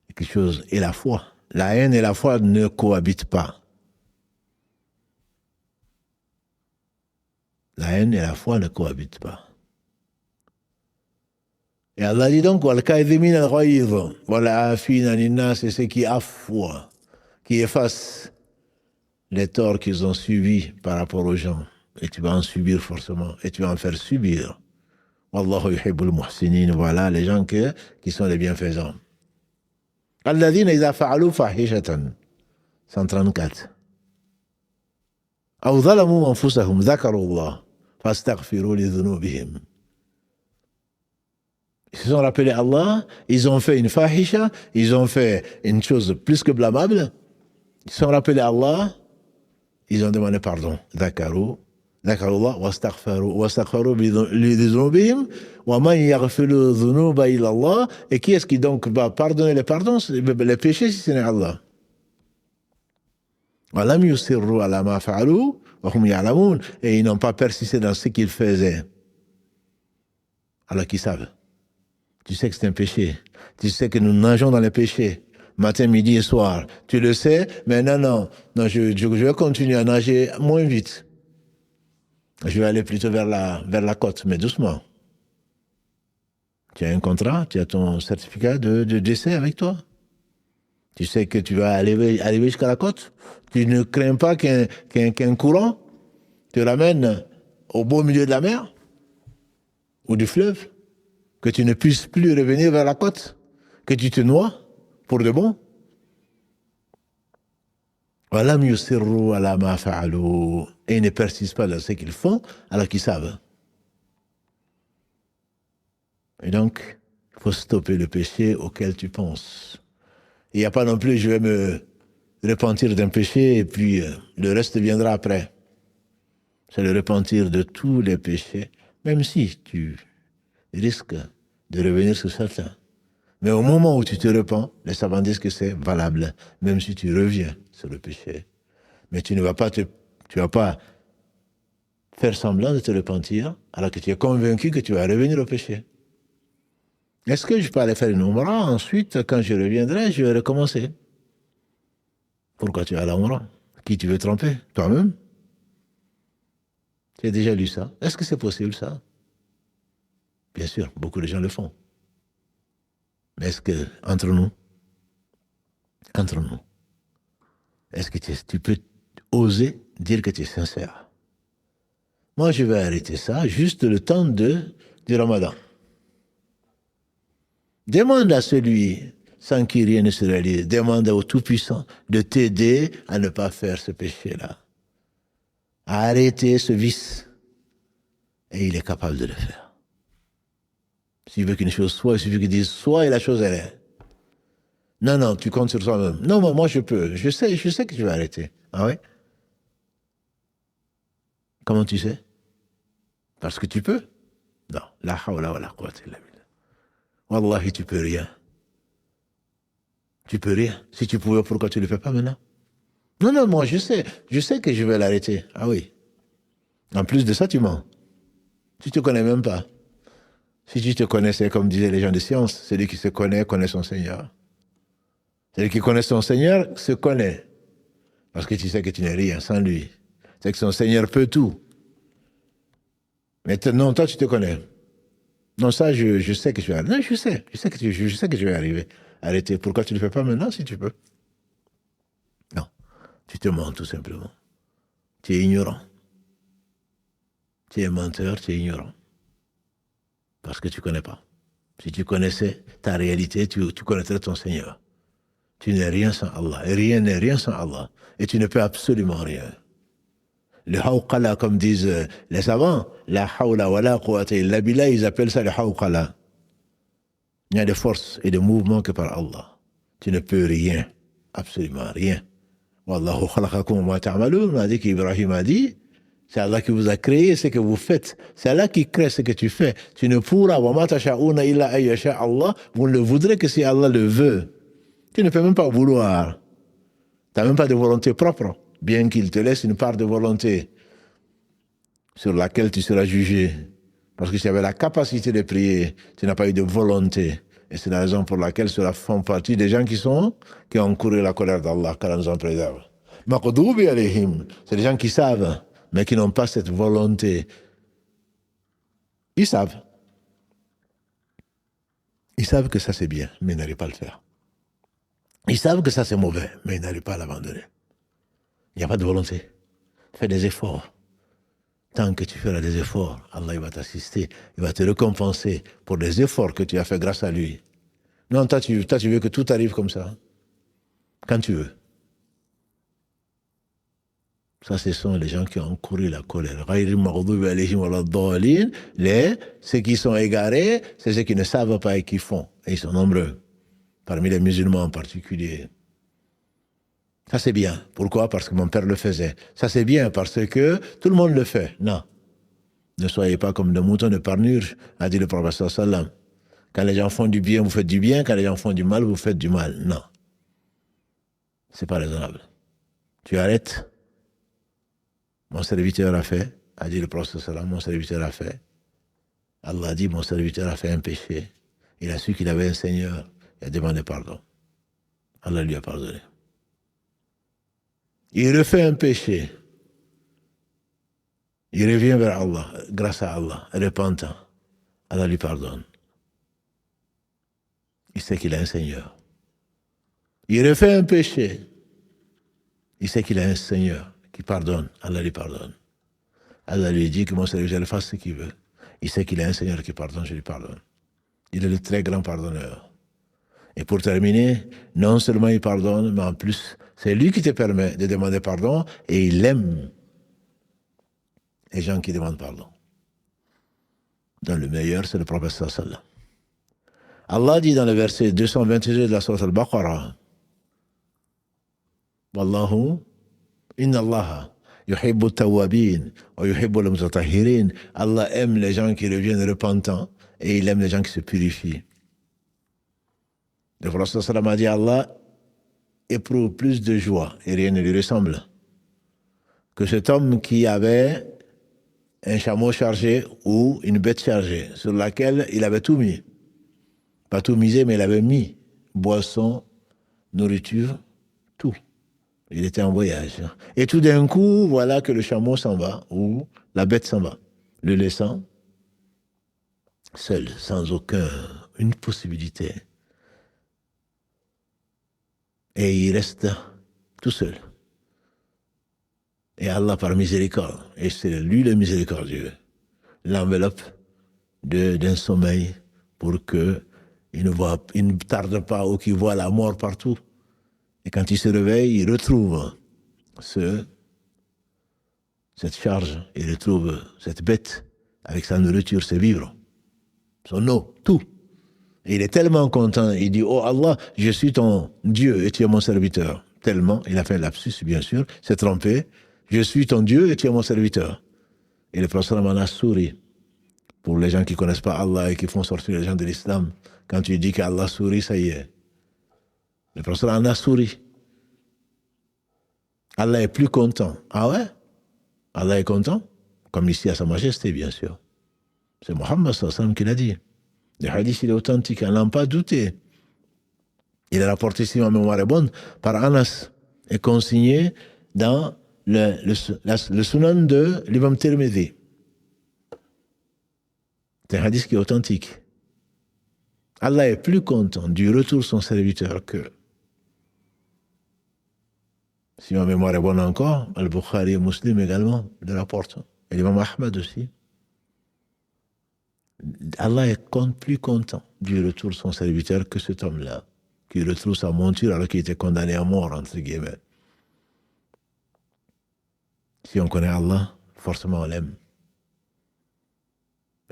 est quelque chose, et la foi. La haine et la foi ne cohabitent pas. La haine et la foi ne cohabitent pas. Et Allah dit donc, وَالْكَاظِمِينَ الْغَيْظَ وَالْعَافِينَ عَنِ النَّاسِ, c'est ceux qui affoient, qui effacent les torts qu'ils ont subis par rapport aux gens. Et tu vas en subir forcément, et tu vas en faire subir. Wallahu yuhibbul muhsinin, voilà les gens qui sont les bienfaisants. الذين إذا فعلوا فاحشة 134 أو ظلموا أنفسهم ذكروا الله فاستغفروا لذنوبهم. Ils se sont rappelés Allah, ils ont fait une fahisha, ils ont fait une chose plus que blâmable, ils se sont rappelés Allah, ils ont demandé pardon. ذكروا الله واستغفروا لذنوبهم ومن يغفر الذنوب إلا الله. Et qui est-ce qui donc va pardonner les péchés si ce n'est Allah? ولم يصروا على ما فعلوا وهم يعلمون. Et ils n'ont pas persisté dans ce qu'ils faisaient alors qu'ils savent. Tu sais que c'est un péché, tu sais que nous nageons dans les péchés matin, midi et soir, tu le sais, mais non, je vais continuer à nager moins vite. Je vais aller plutôt vers la côte, mais doucement. Tu as un contrat, tu as ton certificat de décès avec toi. Tu sais que tu vas arriver jusqu'à la côte. Tu ne crains pas qu'un courant te ramène au beau milieu de la mer ou du fleuve, que tu ne puisses plus revenir vers la côte, que tu te noies pour de bon. وَلَمْ يُصِرُّوا عَلَى مَا فَعَلُوا. Et ils ne persistent pas dans ce qu'ils font alors qu'ils savent. Et donc, il faut stopper le péché auquel tu penses. Il n'y a pas non plus, je vais me repentir d'un péché et puis le reste viendra après. C'est le repentir de tous les péchés, même si tu risques de revenir sur certains. Mais au moment où tu te repens, les savants disent que c'est valable, même si tu reviens sur le péché. Mais tu ne vas pas faire semblant de te repentir alors que tu es convaincu que tu vas revenir au péché. Est-ce que je peux aller faire une umrah, ensuite, quand je reviendrai, je vais recommencer? Pourquoi tu vas à la umrah? Qui tu veux tromper? Toi-même? Tu as déjà lu ça? Est-ce que c'est possible, ça? Bien sûr, beaucoup de gens le font. Mais est-ce que, entre nous, est-ce que tu peux oser dire que tu es sincère? Moi, je vais arrêter ça juste le temps du Ramadan. Demande à celui sans qui rien ne se réalise, demande au Tout-Puissant de t'aider à ne pas faire ce péché-là, à arrêter ce vice. Et il est capable de le faire. S'il veut qu'une chose soit, il suffit qu'il dise soit et la chose elle est. Non, non, tu comptes sur toi-même. Non, moi je peux. Je sais que je vais arrêter. Ah ouais? Comment tu sais? Parce que tu peux? Non. La hawla wa la quwwata illa billah. Wallahi, tu peux rien. Tu peux rien. Si tu pouvais, pourquoi tu ne le fais pas maintenant? Non, moi je sais que je vais l'arrêter. Ah oui. En plus de ça, tu mens. Tu ne te connais même pas. Si tu te connaissais, comme disaient les gens de science, celui qui se connaît, connaît son Seigneur. Celui qui connaît son Seigneur se connaît. Parce que tu sais que tu n'es rien sans lui. Tu sais que son Seigneur peut tout. Mais non, toi, tu te connais. Non, ça, je sais que je vais arriver. Non, je sais que je vais arriver. Arrêter. Pourquoi tu ne le fais pas maintenant si tu peux? Non. Tu te mens tout simplement. Tu es ignorant. Tu es menteur, tu es ignorant. Parce que tu ne connais pas. Si tu connaissais ta réalité, tu connaîtrais ton Seigneur. Tu n'es rien sans Allah. Et rien n'est rien sans Allah. Et tu ne peux absolument rien. Le hawqala, comme disent les savants, la hawla wa la quwwata illa billah, ils appellent ça le hawqala. Il n'y a de force et de mouvement que par Allah. Tu ne peux rien. Absolument rien. Wallahu khalaqakum wa ta'malun, on a dit qu'Ibrahim a dit, c'est Allah qui vous a créé ce que vous faites. C'est Allah qui crée ce que tu fais. Tu ne pourras, wa ma tasha'una illa ayyasha Allah, vous ne le voudrez que si Allah le veut. Tu ne peux même pas vouloir. Tu n'as même pas de volonté propre, bien qu'il te laisse une part de volonté sur laquelle tu seras jugé. Parce que si tu avais la capacité de prier, tu n'as pas eu de volonté. Et c'est la raison pour laquelle cela font partie des gens qui ont couru la colère d'Allah, qu'Allah nous en préserve. Maqdoubi alayhim, c'est des gens qui savent, mais qui n'ont pas cette volonté. Ils savent. Ils savent que ça c'est bien, mais ils n'arrivent pas à le faire. Ils savent que ça c'est mauvais, mais ils n'arrivent pas à l'abandonner. Il n'y a pas de volonté. Fais des efforts. Tant que tu feras des efforts, Allah il va t'assister, il va te récompenser pour les efforts que tu as fait grâce à lui. Non, toi tu veux que tout arrive comme ça. Quand tu veux. Ça, ce sont les gens qui ont couru la colère. Ceux qui sont égarés, c'est ceux qui ne savent pas et qui font. Et ils sont nombreux. Parmi les musulmans en particulier. Ça c'est bien. Pourquoi? Parce que mon père le faisait. Ça c'est bien parce que tout le monde le fait. Non. Ne soyez pas comme des moutons de Parnure, a dit le prophète sallam. Quand les gens font du bien, vous faites du bien. Quand les gens font du mal, vous faites du mal. Non. C'est pas raisonnable. Tu arrêtes. Mon serviteur a fait, a dit le prophète sallam, mon serviteur a fait. Allah a dit, mon serviteur a fait un péché. Il a su qu'il avait un Seigneur. Il a demandé pardon. Allah lui a pardonné. Il refait un péché. Il revient vers Allah, grâce à Allah, repentant. Allah lui pardonne. Il sait qu'il a un Seigneur. Il refait un péché. Il sait qu'il a un Seigneur qui pardonne. Allah lui pardonne. Allah lui dit que mon serviteur fasse ce qu'il veut. Il sait qu'il a un Seigneur qui pardonne, je lui pardonne. Il est le très grand pardonneur. Et pour terminer, non seulement il pardonne, mais en plus, c'est lui qui te permet de demander pardon et il aime les gens qui demandent pardon. Dans le meilleur, c'est le prophète sallallahu. Allah dit dans le verset 222 de la sourate Al-Baqarah, Wallahu, inna Allah yuhibbu tawabin wa yuhibbu al-mutatahhirin. Allah aime les gens qui reviennent repentants et il aime les gens qui se purifient. Le prophète sallallahu a dit, Allah éprouve plus de joie et rien ne lui ressemble que cet homme qui avait un chameau chargé ou une bête chargée sur laquelle il avait tout mis. Pas tout misé, mais il avait mis boisson, nourriture, tout. Il était en voyage. Et tout d'un coup, voilà que le chameau s'en va, ou la bête s'en va, le laissant seul, sans une possibilité. Et il reste tout seul. Et Allah, par miséricorde, et c'est lui le miséricordieux, l'enveloppe d'un sommeil pour que il ne tarde pas ou qu'il voit la mort partout. Et quand il se réveille, il retrouve cette charge, il retrouve cette bête avec sa nourriture, ses vivres, son eau, tout. Et il est tellement content, il dit, oh Allah, je suis ton Dieu et tu es mon serviteur. Tellement, il a fait un lapsus, bien sûr, s'est trompé. Je suis ton Dieu et tu es mon serviteur. Et le prophète en a souri. Pour les gens qui ne connaissent pas Allah et qui font sortir les gens de l'islam, quand tu dis qu'Allah sourit, ça y est. Le prophète en a souri. Allah est plus content. Ah ouais? Allah est content? Comme ici à Sa Majesté, bien sûr. C'est Mohammed sallallahu alayhi wa sallam qui l'a dit. Le hadith, il est authentique, elle n'en a pas douté. Il est rapporté, si ma mémoire est bonne, par Anas et consigné dans le sunan de l'imam Tirmidhi. C'est un hadith qui est authentique. Allah est plus content du retour de son serviteur que, si ma mémoire est bonne encore, Al-Bukhari et Muslim également le rapportent. Et l'imam Ahmad aussi. Allah est plus content du retour de son serviteur que cet homme-là, qui retrouve sa monture alors qu'il était condamné à mort, entre guillemets. Si on connaît Allah, forcément on l'aime.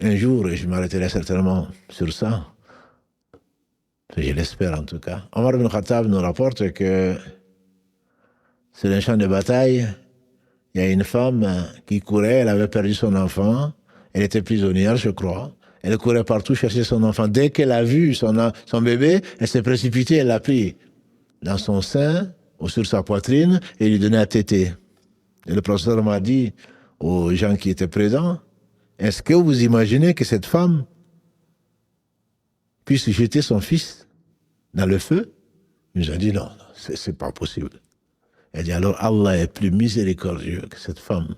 Un jour, et je m'arrêterai certainement sur ça, je l'espère en tout cas, Omar ibn Khattab nous rapporte que sur un champ de bataille, il y a une femme qui courait, elle avait perdu son enfant, elle était prisonnière, je crois. Elle courait partout chercher son enfant. Dès qu'elle a vu son bébé, elle s'est précipitée, elle l'a pris dans son sein ou sur sa poitrine et lui donnait à téter. Et le professeur m'a dit aux gens qui étaient présents, est-ce que vous imaginez que cette femme puisse jeter son fils dans le feu? Il nous a dit non, c'est pas possible. Elle dit alors Allah est plus miséricordieux que cette femme.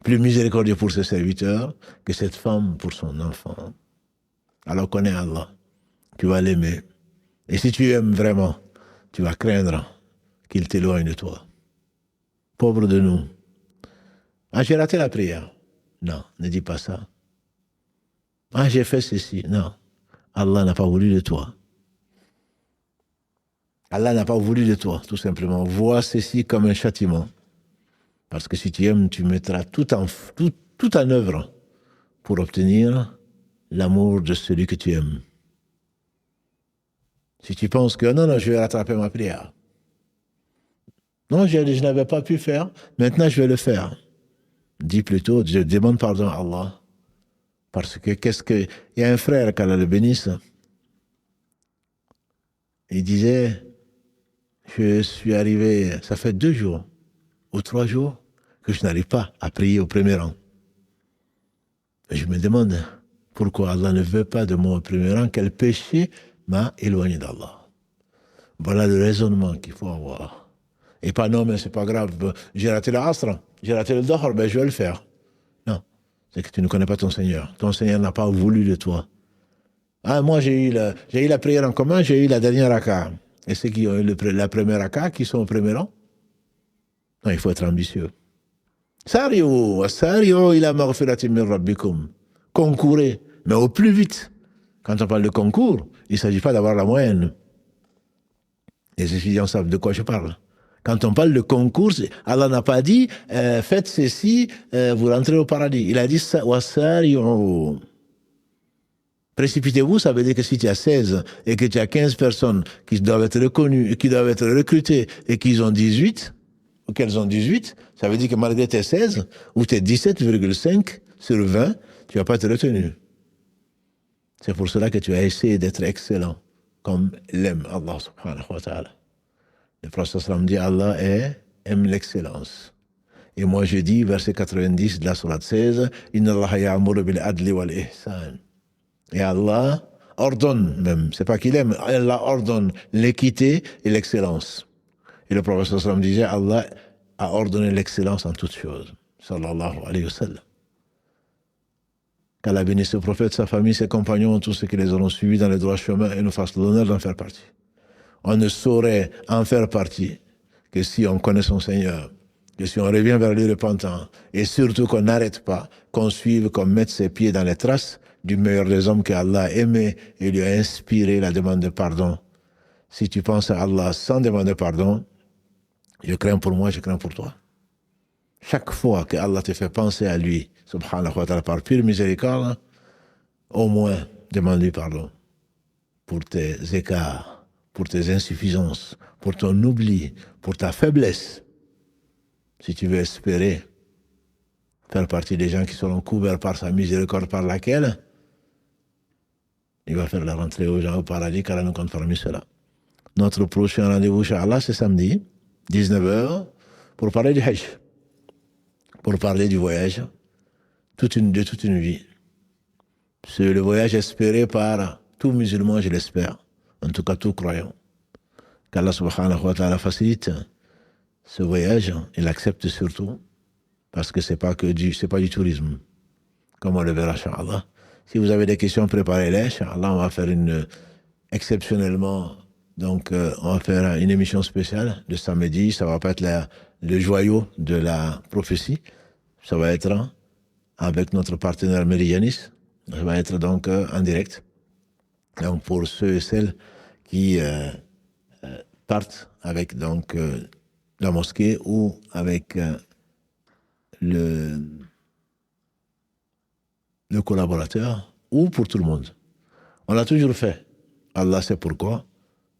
Plus miséricordieux pour ses serviteurs que cette femme pour son enfant. Alors connais Allah, tu vas l'aimer. Et si tu aimes vraiment, tu vas craindre qu'il t'éloigne de toi. Pauvre de nous. Ah, j'ai raté la prière. Non, ne dis pas ça. Ah, j'ai fait ceci. Non, Allah n'a pas voulu de toi. Allah n'a pas voulu de toi, tout simplement. Vois ceci comme un châtiment. Parce que si tu aimes, tu mettras tout en œuvre pour obtenir l'amour de celui que tu aimes. Si tu penses que non, je vais rattraper ma prière. Non, je n'avais pas pu faire, maintenant je vais le faire. Dis plutôt, je demande pardon à Allah. Parce que il y a un frère, qu'Allah le bénisse, il disait, je suis arrivé, ça fait 2 jours ou 3 jours, que je n'arrive pas à prier au premier rang. Et je me demande pourquoi Allah ne veut pas de moi au premier rang, quel péché m'a éloigné d'Allah. Voilà le raisonnement qu'il faut avoir. Et pas non, mais c'est pas grave, j'ai raté l'Asr, j'ai raté le Dahr, je vais le faire. Non, c'est que tu ne connais pas ton Seigneur. Ton Seigneur n'a pas voulu de toi. Ah, moi j'ai eu la prière en commun, j'ai eu la dernière raka. Et ceux qui ont eu la première raka, qui sont au premier rang? Non, il faut être ambitieux. Sari'u ila maghfiratin min rabbikum. Concourez, mais au plus vite. Quand on parle de concours, il ne s'agit pas d'avoir la moyenne. Les étudiants savent de quoi je parle. Quand on parle de concours, Allah n'a pas dit faites ceci, vous rentrez au paradis. Il a dit wasari'u. Précipitez-vous, ça veut dire que si tu as 16 et que tu as 15 personnes qui doivent être reconnues, qui doivent être recrutées et qu'ils ont 18, ou qu'elles ont 18, ça veut dire que malgré tes 16, ou tes 17,5 sur 20, tu ne vas pas être retenu. C'est pour cela que tu as essayé d'être excellent, comme l'aime Allah subhanahu wa ta'ala. Le prophète sallam dit Allah aime l'excellence. Et moi je dis, verset 90 de la sourate 16, Inna Allah ya'muru bil adli wal ihsan. Et Allah ordonne même, c'est pas qu'il aime, Allah ordonne l'équité et l'excellence. Et le prophète sallallahu alayhi wa sallam disait, Allah a ordonné l'excellence en toutes choses. Sallallahu alayhi wa sallam. Qu'Allah bénisse le prophète, sa famille, ses compagnons, tous ceux qui les auront suivis dans les droits chemins et nous fasse l'honneur d'en faire partie. On ne saurait en faire partie que si on connaît son Seigneur, que si on revient vers lui repentant, et surtout qu'on n'arrête pas, qu'on suive, qu'on mette ses pieds dans les traces du meilleur des hommes qu'Allah a aimé et lui a inspiré la demande de pardon. Si tu penses à Allah sans demander pardon, je crains pour moi, je crains pour toi. Chaque fois que Allah te fait penser à lui, subhanahu wa ta'ala, par pure miséricorde, au moins demande-lui pardon pour tes écarts, pour tes insuffisances, pour ton oubli, pour ta faiblesse. Si tu veux espérer faire partie des gens qui seront couverts par sa miséricorde par laquelle il va faire la rentrée aux gens au paradis, car nous compte parmi cela. Notre prochain rendez-vous, Inch'Allah, c'est samedi, 19h, pour parler du Hajj, pour parler du voyage de toute une vie. C'est le voyage espéré par tout musulman, je l'espère, en tout cas tout croyant. Qu'Allah subhanahu wa ta'ala facilite ce voyage et l'accepte surtout, parce que c'est pas du tourisme, comme on le verra, Inch'Allah. Si vous avez des questions, préparez-les, Inch'Allah, on va faire exceptionnellement, donc on va faire une émission spéciale de samedi, ça va pas être le joyau de la prophétie, ça va être avec notre partenaire Meridianis, ça va être donc en direct. Donc pour ceux et celles qui partent avec donc la mosquée ou avec le collaborateur, ou pour tout le monde. On l'a toujours fait. Allah sait pourquoi.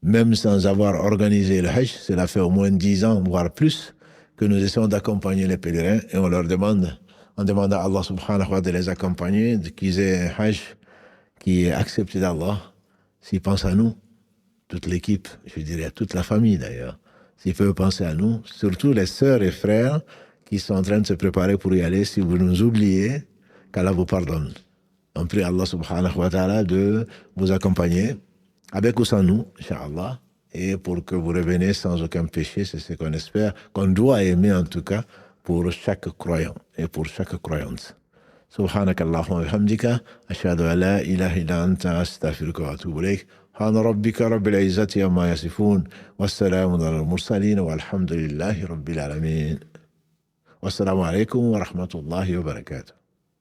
Même sans avoir organisé le Hajj, cela fait au moins 10 ans, voire plus, que nous essayons d'accompagner les pèlerins et on demande à Allah subhanahu wa ta'ala de les accompagner, qu'ils aient un Hajj qui est accepté d'Allah. S'ils pensent à nous, toute l'équipe, je dirais toute la famille d'ailleurs, s'ils peuvent penser à nous, surtout les sœurs et frères qui sont en train de se préparer pour y aller, si vous nous oubliez, qu'Allah vous pardonne. On prie Allah subhanahu wa ta'ala de vous accompagner, avec ou sans nous, Inch'Allah, et pour que vous reveniez sans aucun péché, c'est ce qu'on espère, qu'on doit aimer en tout cas, pour chaque croyant et pour chaque croyante. سبحانك اللهم وبحمدك أشهد أن لا إله إلا أنت أستغفرك وأتوب إليك سبحان ربك رب العزة عما يصفون والسلام على المرسلين والحمد لله رب العالمين والسلام عليكم ورحمة الله وبركاته.